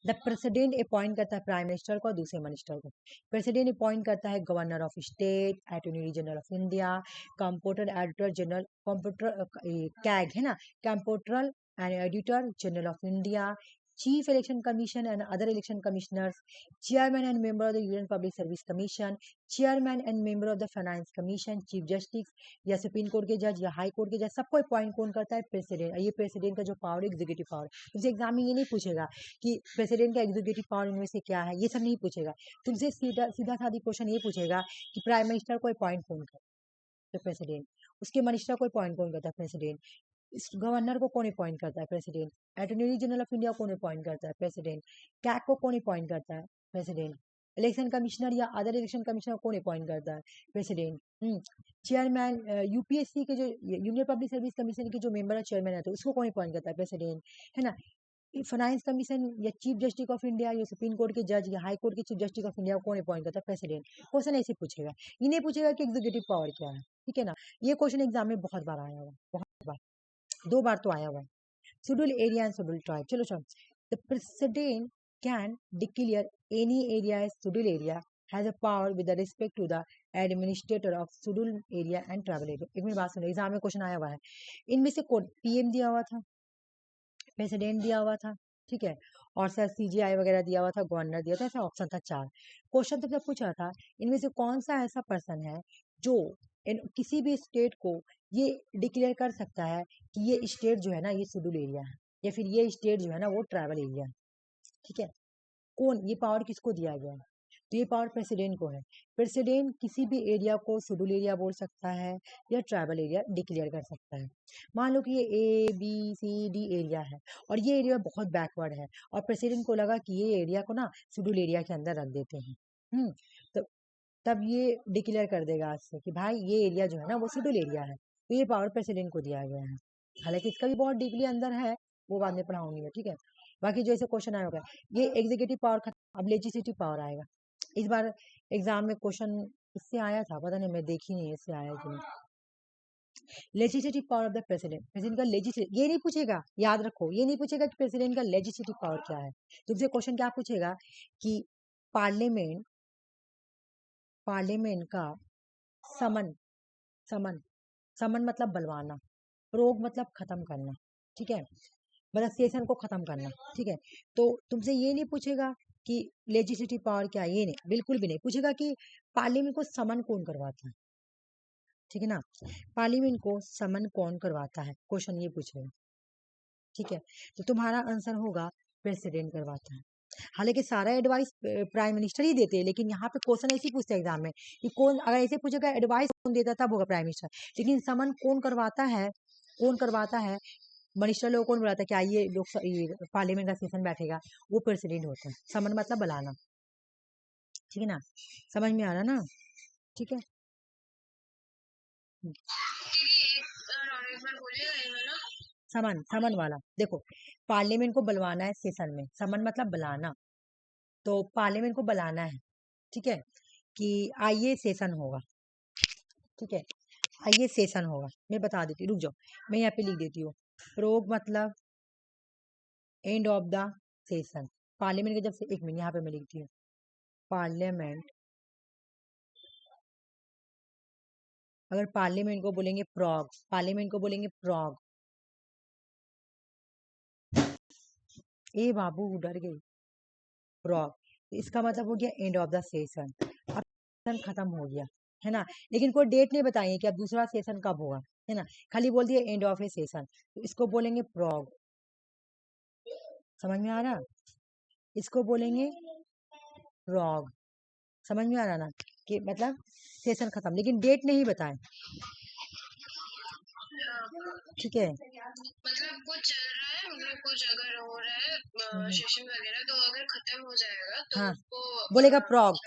द प्रेसिडेंट अपॉइंट करता है प्राइम मिनिस्टर को और दूसरे मिनिस्टर को। प्रेसिडेंट अपॉइंट करता है governor of state, attorney general of India, computer editor general, computer CAG है ना, computer and editor general of India, chief election commission and other election commissioners, chairman and member of the union public service commission, chairman and member of the finance commission, chief justice या सुप्रीम कोर्ट के जज या हाई कोर्ट के जज, सबको अपॉइंट कौन करता है, प्रेसिडेंट। ये प्रेसिडेंट का जो पावर, एग्जीक्यूटिव पावर। तुमसे एग्जाम में ये नहीं पूछेगा कि प्रेसिडेंट का एग्जीक्यूटिव पावर इनमें से क्या है, ये सब नहीं पूछेगा। तुमसे सीधा सीधा साधी क्वेश्चन ये पूछेगा कि प्राइम मिनिस्टर को अपॉइंट कौन करता है, प्रेसिडेंट। उसके मिनिस्टर को अपॉइंट कौन करता है, प्रेसिडेंट। इस गवर्नर को कौन अपॉइंट करता है, president. Attorney general of India कौन अपॉइंट करता है, प्रेसिडेंट। कैग को कौन अपॉइंट करता है, प्रेसिडेंट। इलेक्शन कमिश्नर या अदर इलेक्शन कमिश्नर कौन अपॉइंट करता है, प्रेसिडेंट। चेयरमैन यूपीएससी के जो यूनियन पब्लिक सर्विस कमीशन के जो मेंबर है, चेयरमैन है, तो उसको कौन अपॉइंट करता है, प्रेसिडेंट, है ना। फाइनेंस कमीशन या चीफ जस्टिस ऑफ इंडिया या सुप्रीम कोर्ट के जज या हाई कोर्ट के चीफ जस्टिस ऑफ इंडिया को कौन अपॉइंट करता है, प्रेसिडेंट। क्वेश्चन ऐसे पूछेगा, ये नहीं पूछेगा कि एग्जीक्यूटिव पावर क्या है, ठीक है ना। ये क्वेश्चन एग्जाम में बहुत बार आया हुआ, बहुत बार, 2 बार तो आया हुआ है। Schedule area and schedule tribe, चलो चलो। The president can declare any area as schedule area, has a power with respect to the administrator of schedule area and tribal area. एक मिनट बात सुनो, एग्जाम में क्वेश्चन आया हुआ है, इनमें से कौन, पीएम दिया हुआ था, प्रेसिडेंट दिया हुआ था, ठीक है, और सर सीजीआई वगैरह दिया हुआ था, गवर्नर दिया था, ऐसा ऑप्शन था 4। क्वेश्चन तो पूछ रहा था इनमें से कौन सा ऐसा पर्सन है जो किसी भी स्टेट को ये डिक्लेयर कर सकता है कि ये स्टेट जो है ना, ये शेड्यूल एरिया है, या फिर ये स्टेट जो है ना, वो ट्राइबल एरिया है, ठीक है। कौन, ये पावर किसको दिया गया है, तो ये पावर प्रेसिडेंट को है। प्रेसिडेंट किसी भी एरिया को शेड्यूल एरिया बोल सकता है या ट्राइबल एरिया डिक्लेयर कर सकता है। मान लो कि ये ABCD एरिया है और ये एरिया बहुत बैकवर्ड है, और प्रेसिडेंट को लगा कि ये एरिया को ना शेड्यूल एरिया के अंदर रख देते हैं, तो तब ये डिक्लेयर कर देगा आज से कि भाई ये एरिया जो है ना, वो शेड्यूल एरिया है। तो ये पावर प्रेसिडेंट को दिया गया है। हालांकि इसका भी बहुत डीपली अंदर है, वो बाद में पढ़ाऊंगी मैं, ठीक है। बाकी जो ऐसे क्वेश्चन आया होगा, ये एग्जीक्यूटिव पावर खत्म, अब लेजिस्लेटिव पावर आएगा। इस बार एग्जाम में क्वेश्चन इससे आया था, पता नहीं, मैं देखी नहीं इससे आया कि नहीं। Legislative power of the president, president का लेजिस्लेटिव, ये नहीं पूछेगा, याद रखो, ये नहीं पूछेगा कि प्रेसिडेंट का लेजिस्लेटिव पावर क्या है। तुमसे क्वेश्चन क्या पूछेगा कि पार्लियामेंट, पार्लियामेंट का समन, समन, समन मतलब बलवाना, रोग मतलब खत्म करना, ठीक है, मतलब सेशन को खत्म करना, ठीक है। तो तुमसे ये नहीं पूछेगा कि लेजिस्लेटिव पावर क्या है, ये नहीं, बिल्कुल भी नहीं पूछेगा कि पार्लियामेंट को समन कौन करवाता है, ठीक है ना, पार्लियामेंट को समन कौन करवाता है, क्वेश्चन ये पूछेगा, ठीक है। तो तुम्हारा आंसर होगा प्रेसिडेंट करवाता है। हालांकि सारा एडवाइस प्राइम मिनिस्टर ही देते हैं, लेकिन यहाँ पे क्वेश्चन ऐसे ही पूछते हैं एग्जाम में कि कौन, अगर ऐसे पूछेगा एडवाइस कौन देता तब होगा प्राइम मिनिस्टर, लेकिन समन कौन करवाता है, कौन करवाता है, मिनिस्टर लोगों को कौन बुलाता है, क्या ये लोग ये पार्लियामेंट का सेशन बैठेगा, वो प्रेसिडेंट होता है। समन मतलब बुलाना, ठीक है ना, समझ में आ रहा ना, ठीक है। समन, समन वाला देखो, पार्लियामेंट को बुलवाना है सेशन में, समन मतलब बुलाना, तो पार्लियामेंट को बुलाना है, ठीक है, कि आइए सेशन होगा, ठीक है, आइए सेशन होगा। मैं बता देती हूँ, रुक जाओ, मैं यहाँ पे लिख देती हूँ, प्रोग मतलब end of the session, parliament के जब से, 1 मिनट यहाँ पे मैं लिखती हूँ, पार्लियामेंट, अगर पार्लियामेंट को बोलेंगे प्रॉग, पार्लियामेंट को बोलेंगे प्रॉग, ए बाबू डर गई, प्रॉग, तो इसका मतलब हो गया एंड ऑफ द सेशन, अब सेशन खत्म हो गया, है ना। लेकिन कोई डेट नहीं बताइए कि अब दूसरा सेशन कब होगा, है ना, खाली बोल दिए एंड ऑफ ए सेशन, तो इसको बोलेंगे प्रॉग, समझ में आ रहा, इसको बोलेंगे प्रॉग, समझ में आ रहा ना, कि मतलब सेशन खत्म, लेकिन डेट नहीं बताएं, ठीक है। मतलब कुछ चल रहा है, मतलब कुछ अगर हो रहा है सेशन वगैरह, तो अगर खत्म हो जाएगा तो हाँ उसको बोलेगा प्रॉग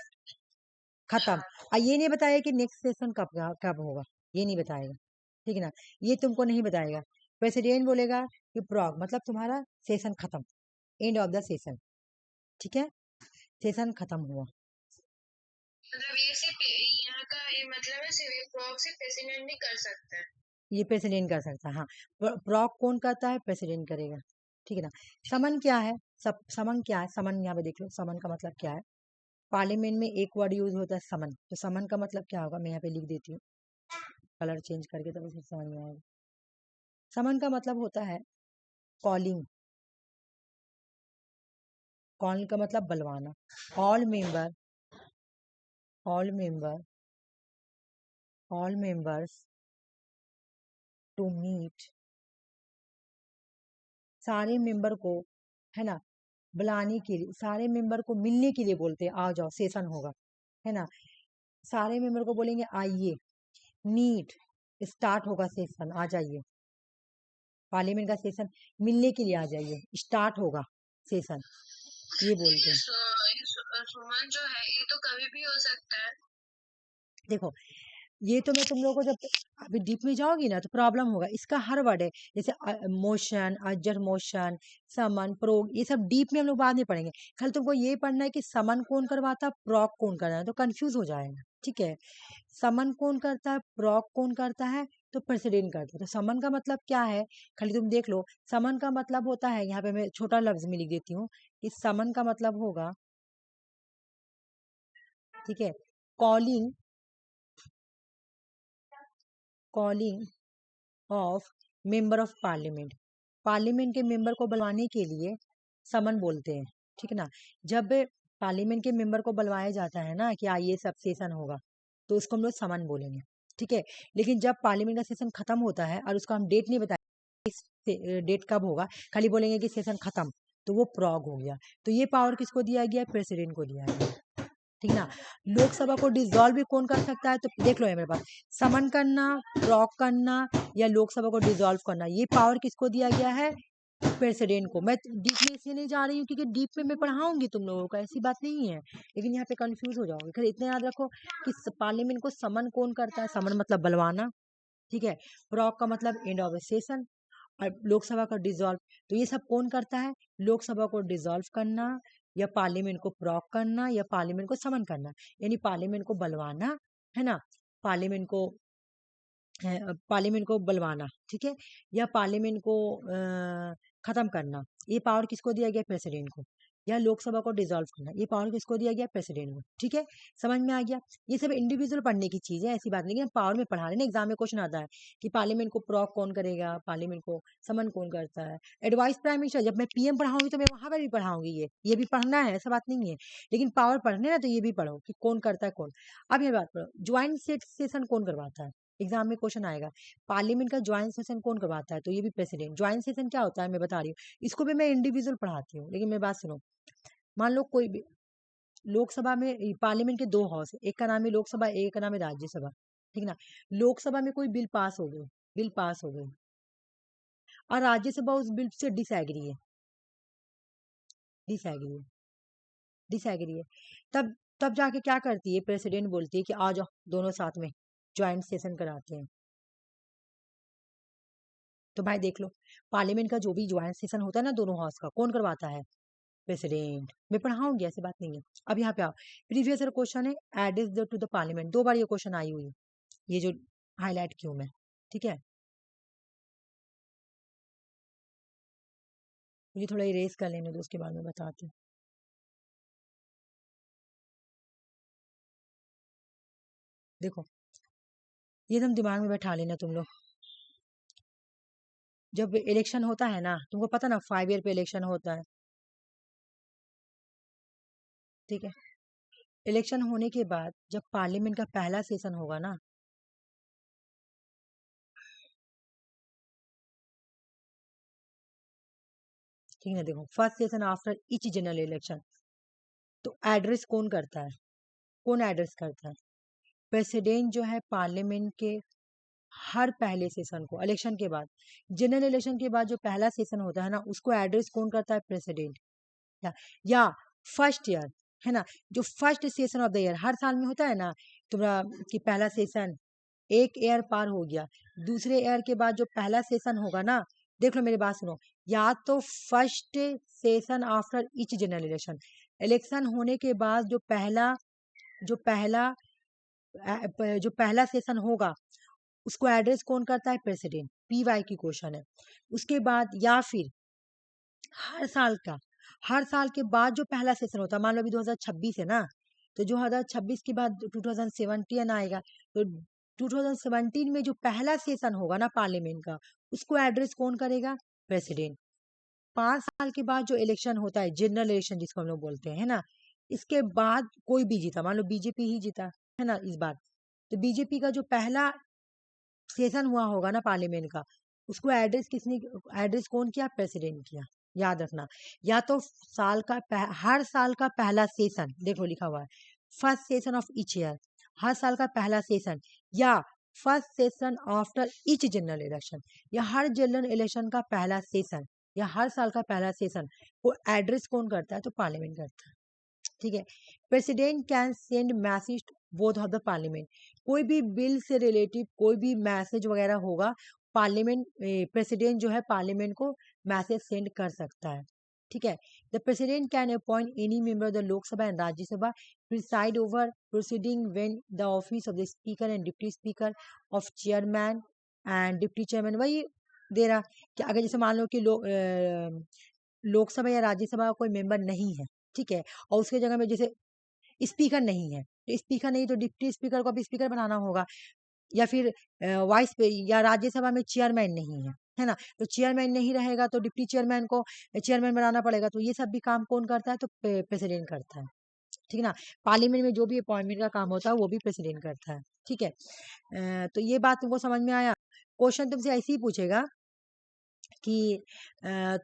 खत्म। ये नहीं बताएगा कि नेक्स्ट सेशन कब कब होगा, ये नहीं बताएगा, ठीक है ना, ये तुमको नहीं बताएगा। प्रेसिडेंट बोलेगा कि प्रॉग मतलब तुम्हारा सेशन खत्म, एंड ऑफ द सेशन, ठीक है, सेशन खत्म हुआ। मतलब ये सिर्फ यहाँ का ये मतलब है, सिर्फ प्रॉग सिर्फ प्रेसिडेंट नहीं कर सकता है। ये प्रेसिडेंट कर सकता है, हाँ। प्रॉग कौन करता है, प्रेसिडेंट करेगा, ठीक है ना। समन क्या है, समन क्या है, समन यहाँ पे देख लो, समन का मतलब क्या है। पार्लियामेंट में एक वर्ड यूज होता है समन, तो समन का मतलब क्या होगा, मैं यहाँ पे लिख देती हूँ कलर चेंज करके, तब उसे समझ में आएगा। समन का मतलब होता है कॉलिंग, कॉल का मतलब बुलवाना। All member, all member, all members to meet, सारे मेंबर को, है ना, बुलाने के लिए, सारे मेंबर को मिलने के लिए बोलते हैं, आ जाओ सेशन होगा, है ना। सारे मेंबर को बोलेंगे आइए, मीट, स्टार्ट होगा सेशन, आ जाइए, पार्लियामेंट का सेशन मिलने के लिए आ जाइए, स्टार्ट होगा सेशन, ये बोलते हैं। सुमन जो है ये तो कभी भी हो सकता है। देखो ये तो मैं तुम लोगों को जब अभी डीप में जाओगी ना तो प्रॉब्लम होगा, इसका हर वर्ड है, जैसे मोशन, अजर मोशन, समन, प्रोग, ये सब डीप में हम लोग बाद में पढ़ेंगे। खाली तुमको ये पढ़ना है कि समन कौन करवाता है, प्रॉग कौन करता है, तो कंफ्यूज हो जाएगा, ठीक है। समन कौन करता है, प्रॉग कौन करता है, तो प्रेसिडेंट करता है। तो समन का मतलब क्या है, खाली तुम देख लो, समन का मतलब होता है, यहाँ पे मैं छोटा लफ्ज में लिख देती हूँ कि समन का मतलब होगा, ठीक है, calling, calling of member of parliament, parliament के मेंबर को बुलवाने के लिए समन बोलते हैं, ठीक है ना। जब पार्लियामेंट के मेंबर को बुलवाया जाता है ना कि आइए सब सेशन होगा, तो उसको हम लोग समन बोलेंगे, ठीक है। लेकिन जब पार्लियामेंट का सेशन खत्म होता है और उसको हम डेट नहीं बताएंगे इस डेट कब होगा, खाली बोलेंगे कि सेशन खत्म, तो वो प्रॉग हो गया। तो ये पावर किसको दिया गया, प्रेसिडेंट को दिया गया, ठीक ना। लोकसभा को डिसॉल्व भी कौन कर सकता है, तो देख लो है मेरे पास, समन करना, प्रॉग करना या लोकसभा को डिसॉल्व करना, ये पावर किसको दिया गया है, प्रेसिडेंट को। मैं डीप में इसलिए नहीं जा रही हूँ क्योंकि डीप में मैं पढ़ाऊंगी तुम लोगों का, ऐसी बात नहीं है, लेकिन यहाँ पे कंफ्यूज हो जाओगे। खैर इतना याद रखो कि पार्लियामेंट को समन कौन करता है, समन मतलब बुलवाना, ठीक है। प्रॉग का मतलब एंड ऑफ सेशन, और लोकसभा का डिसॉल्व, तो ये सब कौन करता है, लोकसभा को डिसॉल्व करना या पार्लियामेंट को प्रॉग करना या पार्लियामेंट को समन करना, यानी पार्लियामेंट को बुलवाना, है ना, पार्लियामेंट को पार्लियामेंट को बुलवाना, ठीक है, या पार्लियामेंट को खत्म करना, ये पावर किसको दिया गया, प्रेसिडेंट को। या लोकसभा को डिसॉल्व करना, ये पावर किसको दिया गया, प्रेसिडेंट को, ठीक है। समझ में आ गया, ये सब इंडिविजुअल पढ़ने की चीज है, ऐसी बात नहीं, लेकिन पावर में पढ़ा रहे ना, एग्जाम में क्वेश्चन आता है कि पार्लियामेंट को प्रॉग कौन करेगा, पार्लियामेंट को समन कौन करता है। एडवाइस प्राइम मिनिस्टर, जब मैं पीएम पढ़ाऊंगी तो मैं वहां पर भी पढ़ाऊंगी, ये भी पढ़ना है, ऐसा बात नहीं है, लेकिन पावर पढ़ने ना तो ये भी पढ़ो कि कौन करता है कौन। अब ये बात पढ़ो, ज्वाइंट सेशन कौन करवाता है, एग्जाम में क्वेश्चन आएगा, पार्लियामेंट का ज्वाइंट सेशन कौन करवाता है, तो ये भी प्रेसिडेंट। ज्वाइंट सेशन क्या होता है मैं बता रही हूँ, इसको भी मैं इंडिविजुअल पढ़ाती हूँ, लेकिन मेरी बात सुनो। मान लो कोई भी लोकसभा में, पार्लियामेंट के दो हाउस है, एक का नाम है लोकसभा, एक का नाम है राज्यसभा, ठीक ना। लोकसभा में कोई बिल पास हो गई, बिल पास हो गई, और राज्यसभा उस बिल से डिसएग्री है, डिसएग्री है, डिसएग्री है, तब तब जाके क्या करती है, प्रेसिडेंट बोलती है कि आ जाओ दोनों साथ में ज्वाइंट सेशन कराते हैं। तो भाई देख लो, पार्लियामेंट का जो भी ज्वाइंट सेशन होता है ना दोनों हाउस का, कौन करवाता है, प्रेसिडेंट। मैं पढ़ाऊंगी, ऐसी बात नहीं है। अब यहाँ पे आओ, प्रीवियस ईयर क्वेश्चन है, एड टू द पार्लियामेंट, दो बार ये क्वेश्चन आई हुई है, ये जो हाईलाइट क्यों मैं, ठीक है। मुझे थोड़ा इरेज कर लेने दो, उसके बाद में बताती हूँ। देखो ये तुम दिमाग में बैठा लेना तुम लोग, जब इलेक्शन होता है ना, तुमको पता ना 5 ईयर पे इलेक्शन होता है, ठीक है। इलेक्शन होने के बाद जब पार्लियामेंट का पहला सेशन होगा ना, ठीक है, देखो first session after each general election, तो एड्रेस कौन करता है, कौन एड्रेस करता है, प्रेसिडेंट जो है पार्लियामेंट के हर पहले सेशन को इलेक्शन के बाद, जनरल इलेक्शन के बाद जो पहला सेशन होता है ना, उसको एड्रेस कौन करता है? प्रेसिडेंट। या फर्स्ट ईयर, है ना, जो first session of the year हर साल में होता है ना तुम्हारा, कि पहला सेशन एक ईयर पार हो गया, दूसरे ईयर के बाद जो पहला सेशन होगा ना, देख लो मेरी बात सुनो, या तो first session after each general election, election होने के बाद जो पहला जो पहला सेशन होगा उसको एड्रेस कौन करता है? प्रेसिडेंट। पीवाई की क्वेश्चन है। उसके बाद या फिर हर साल का, हर साल के बाद जो पहला सेशन होता है, मान लो अभी 2026 है ना, तो जो 2026 के बाद 2017 आएगा, तो 2017 में जो पहला सेशन होगा ना पार्लियामेंट का, उसको एड्रेस कौन करेगा? प्रेसिडेंट। 5 साल के बाद जो इलेक्शन होता है, जनरल इलेक्शन जिसको हम लोग बोलते हैं, है ना, इसके बाद कोई भी जीता, मान लो बीजेपी ही जीता, है ना, इस बार, तो बीजेपी का जो पहला सेशन हुआ होगा ना पार्लियामेंट का, उसको एड्रेस कौन किया? प्रेसिडेंट किया। याद रखना, या तो हर साल का पहला सेशन, देखो लिखा हुआ है first session of each year, हर साल का पहला सेशन, या first session after each general election, या हर जनरल इलेक्शन का पहला सेशन, या हर साल का पहला सेशन, वो एड्रेस कौन करता है? तो पार्लियामेंट करता है। ठीक है। President can send message both of the parliament, कोई भी बिल से रिलेटेड कोई भी मैसेज वगैरह होगा, पार्लियामेंट प्रेसिडेंट जो है पार्लियामेंट को मैसेज सेंड कर सकता है। ठीक है। The president can appoint any member of the Lok Sabha and Rajya Sabha preside over proceeding when the office of the speaker and deputy speaker of chairman and deputy chairman, वही दे रहा कि अगर जैसे मान लो कि लोकसभा या राज्यसभा का कोई मेंबर नहीं है, ठीक है, और उसके जगह में जैसे स्पीकर नहीं है, तो स्पीकर नहीं तो डिप्टी स्पीकर को भी स्पीकर बनाना होगा, या फिर वाइस या राज्यसभा में चेयरमैन नहीं है ना, तो चेयरमैन नहीं रहेगा तो डिप्टी चेयरमैन को चेयरमैन बनाना पड़ेगा, तो ये सब भी काम कौन करता है? तो प्रेसिडेंट करता है। ठीक है ना। पार्लियामेंट में जो भी अपॉइंटमेंट का काम होता है वो भी प्रेसिडेंट करता है। ठीक है। तो ये बात तुमको समझ में आया? क्वेश्चन तुमसे ऐसे ही पूछेगा कि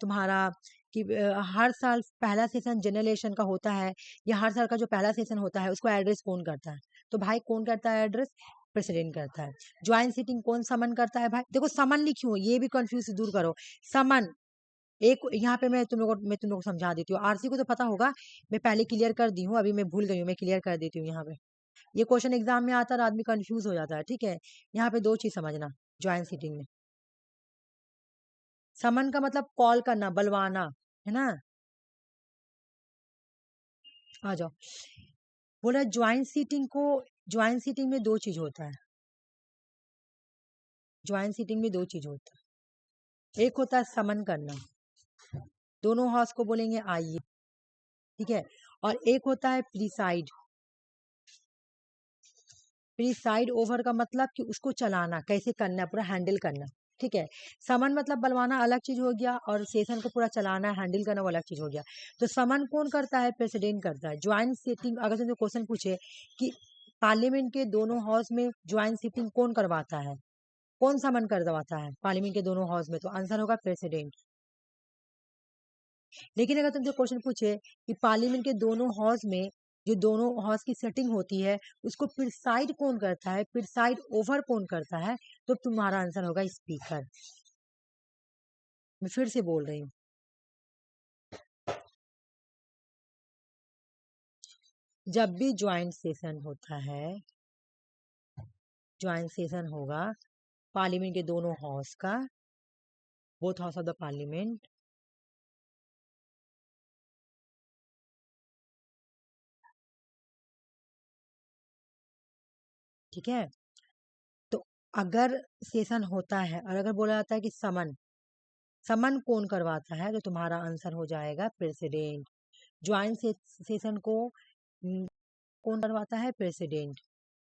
तुम्हारा कि हर साल पहला सेशन जनरल इलेक्शन का होता है, या हर साल का जो पहला सेशन होता है उसको एड्रेस कौन करता है? तो भाई कौन करता है एड्रेस? प्रेसिडेंट करता है। ज्वाइंट सीटिंग कौन समन करता है? भाई देखो समन लिखी हूँ, ये भी कंफ्यूज दूर करो। समन एक यहाँ पे मैं तुम लोग को समझा देती हूँ। आरसी को तो पता होगा, मैं पहले क्लियर कर दी हूँ, अभी मैं भूल गई हूँ, मैं क्लियर कर देती हूँ यहाँ पे। ये क्वेश्चन एग्जाम में आता है और आदमी कंफ्यूज हो जाता है। ठीक है। यहाँ पे दो चीज समझना ज्वाइंट सीटिंग में। समन का मतलब कॉल करना, बलवाना, है ना। आ जाओ। बोला ज्वाइंट सीटिंग में दो चीज होता है। ज्वाइंट सीटिंग में दो चीज होता है, एक होता है समन करना, दोनों हाउस को बोलेंगे आइए, ठीक है, और एक होता है प्रिसाइड। प्रिसाइड ओवर का मतलब कि उसको चलाना, कैसे करना, पूरा हैंडल करना। ठीक है। समन मतलब बलवाना अलग चीज हो गया, और सेशन को पूरा चलाना हैंडल करना वो अलग चीज हो गया। तो समन कौन करता है? प्रेसिडेंट करता है। ज्वाइंट सीटिंग अगर तुमसे क्वेश्चन पूछे कि पार्लियामेंट के दोनों हाउस में ज्वाइंट सीटिंग कौन करवाता है, कौन समन करवाता है पार्लियामेंट के दोनों हाउस में, तो आंसर होगा प्रेसिडेंट। लेकिन अगर तुमसे क्वेश्चन पूछे कि पार्लियामेंट के दोनों हाउस में जो दोनों हाउस की सेटिंग होती है उसको प्रिसाइड कौन करता है, प्रिसाइड ओवर कौन करता है, तो तुम्हारा आंसर होगा स्पीकर। मैं फिर से बोल रही हूँ, जब भी ज्वाइंट सेशन होता है, ज्वाइंट सेशन होगा पार्लियामेंट के दोनों हाउस का, both house of the parliament, ठीक है, तो अगर सेशन होता है और अगर बोला जाता है कि समन, समन कौन करवाता है, तो तुम्हारा आंसर हो जाएगा प्रेसिडेंट। ज्वाइंट सेशन को कौन करवाता है? प्रेसिडेंट।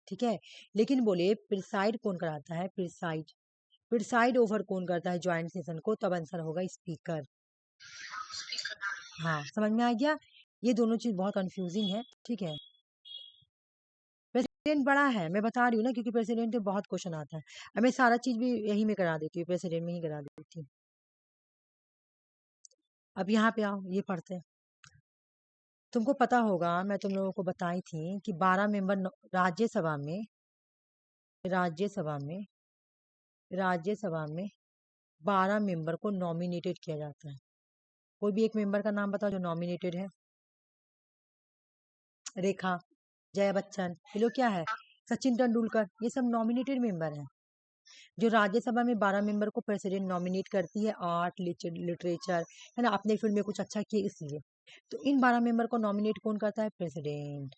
ठीक है। लेकिन बोले प्रिसाइड कौन कराता है? प्रिसाइड। प्रिसाइड ओवर कौन करता है ज्वाइंट सेशन को? तब आंसर होगा स्पीकर। हाँ समझ में आ गया। ये दोनों चीज बहुत कंफ्यूजिंग है। ठीक है। प्रेसिडेंट बड़ा है, मैं बता रही हूँ ना, क्योंकि प्रेसिडेंट में बहुत क्वेश्चन आता है। अब मैं सारा चीज भी यही में करा देती हूँ, प्रेसिडेंट में ही करा देती हूँ। अब यहाँ पे आओ, ये पढ़ते हैं। तुमको पता होगा, मैं तुम लोगों को बताई थी कि 12 मेंबर राज्यसभा में राज्यसभा में 12 मेंबर को नॉमिनेटेड किया जाता है। कोई भी एक मेंबर का नाम बताओ जो नॉमिनेटेड है। रेखा, जया बच्चन, ये लोग क्या है, सचिन तेंदुलकर, ये सब नॉमिनेटेड मेंबर हैं। जो राज्यसभा में 12 मेंबर को प्रेसिडेंट नॉमिनेट करती है, आर्ट, लिटरेचर, है ना, अपने फील्ड में कुछ अच्छा किए इसलिए। तो इन 12 मेंबर को नॉमिनेट कौन करता है? प्रेसिडेंट।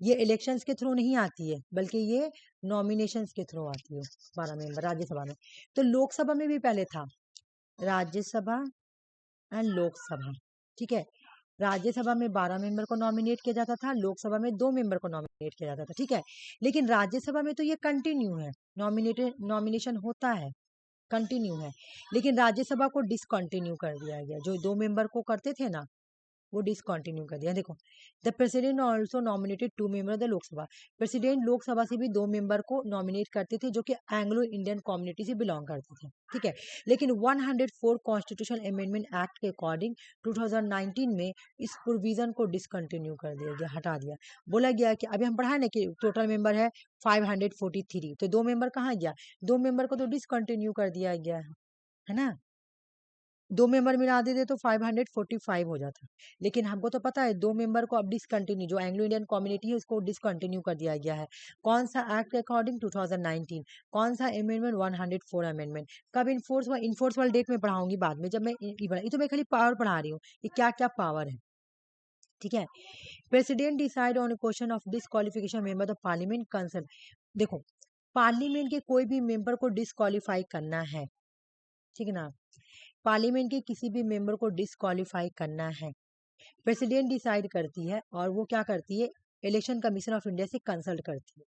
ये इलेक्शंस के थ्रू नहीं आती है, बल्कि ये नॉमिनेशंस के थ्रू आती है। 12 मेंबर राज्यसभा में। तो लोकसभा में भी पहले था राज्यसभा एंड लोकसभा, ठीक है। राज्यसभा में 12 मेंबर को नॉमिनेट किया जाता था, लोकसभा में 2 मेंबर को नॉमिनेट किया जाता था, ठीक है। लेकिन राज्यसभा में तो ये कंटिन्यू है, नॉमिनेशन होता है, कंटिन्यू है। लेकिन राज्यसभा को डिसकंटिन्यू कर दिया गया, जो 2 मेंबर को करते थे ना, वो डिसकंटिन्यू कर दिया। देखो, the president also nominated 2 member of the Lok Sabha. President Lok Sabha से भी 2 मेंबर को नॉमिनेट करते थे जो कि एंग्लो इंडियन कम्युनिटी से बिलोंग करते थे, ठीक है। लेकिन 104 कॉन्स्टिट्यूशन अमेंडमेंट एक्ट के अकॉर्डिंग 2019 में इस प्रोविजन को डिसकंटिन्यू कर दिया गया, हटा दिया। बोला गया कि अभी हम पढ़ा ना कि टोटल मेंबर है 543, तो 2 मेंबर कहाँ गया? 2 मेंबर को तो डिसकंटिन्यू कर दिया गया है ना। 2 मेंबर मिला देते तो 545 हो जाता। लेकिन हमको तो पता है 2 मेंबर को अब डिसकंटिन्यू, जो एंग्लो इंडियन कम्युनिटी है उसको डिसकंटिन्यू कर दिया गया है। कौन सा एक्ट के अकॉर्डिंग? 2019। कौन सा अमेंडमेंट? 104 अमेंडमेंट। कब इन्फोर्स हुआ? इन्फोर्स वाली डेट में पढ़ाऊंगी बाद में, जब मैं ये तो मैं खाली पावर पढ़ा रही हूँ कि क्या क्या पावर है, ठीक है। President decide on question of disqualification member of parliament concern. देखो, पार्लियामेंट के कोई भी मेंबर को डिसक्वालीफाई करना है, ठीक है ना, पार्लियामेंट के किसी भी मेंबर को डिसक्वालीफाई करना है, प्रेसिडेंट डिसाइड करती है। और वो क्या करती है? इलेक्शन कमीशन ऑफ इंडिया से कंसल्ट करती है।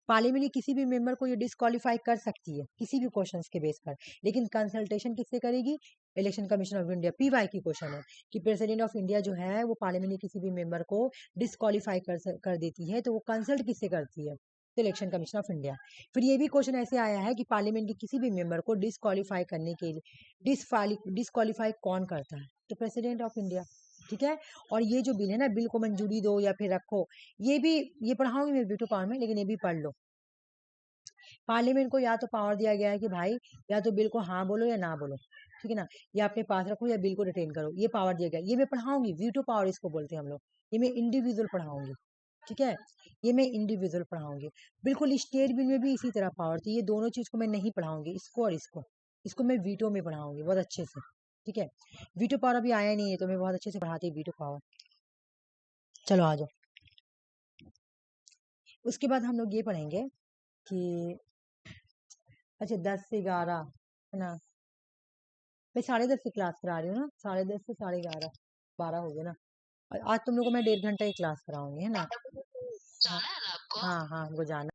पार्लियामेंट के किसी भी मेंबर को ये डिसक्वालीफाई कर सकती है किसी भी क्वेश्चंस के बेस पर, लेकिन कंसल्टेशन किससे करेगी? Election commission of India. PY की क्वेश्चन है कि प्रेसिडेंट ऑफ इंडिया जो है वो पार्लियामेंट के किसी भी मेंबर को डिसक्वालीफाई कर देती है, तो वो कंसल्ट किससे करती है? तो इलेक्शन कमीशन ऑफ इंडिया। फिर ये भी क्वेश्चन ऐसे आया है कि पार्लियामेंट के किसी भी मेंबर को डिसक्वालीफाई करने के लिए डिसक्वालीफाई कौन करता है? तो प्रेसिडेंट ऑफ इंडिया, ठीक है। और ये जो बिल है ना, बिल को मंजूरी दो या फिर रखो, ये भी ये पढ़ाऊंगी मैं वीटो पावर में, लेकिन ये भी पढ़ लो। पार्लियामेंट को या तो पावर दिया गया है कि भाई या तो बिल को हाँ बोलो या ना बोलो, ठीक है ना, या अपने पास रखो या बिल को रिटेन करो, ये पावर दिया गया। ये मैं पढ़ाऊंगी, वीटो पावर इसको बोलते हैं हम लोग। ये मैं इंडिविजुअल पढ़ाऊंगी, ठीक है। ये मैं इंडिविजुअल पढ़ाऊंगी। बिल्कुल स्टेट बिल में भी इसी तरह पावर थी। ये दोनों चीज को मैं नहीं पढ़ाऊंगी, इसको और इसको, इसको मैं वीटो में पढ़ाऊंगी बहुत अच्छे से, ठीक है। वीटो पावर अभी आया नहीं है तो मैं बहुत अच्छे से पढ़ाती हूँ वीटो पावर। चलो आ जाओ। उसके बाद हम लोग ये पढ़ेंगे कि अच्छा 10 से 11, है ना, मैं 10:30 से क्लास करा रही हूँ ना, 10:30 से 11:30, 12 हो गए ना। और आज तुम लोग को मैं 1.5 घंटा ही क्लास कराऊंगी, है ना। हाँ जाना है ना आपको? हाँ हाँ, हमको जाना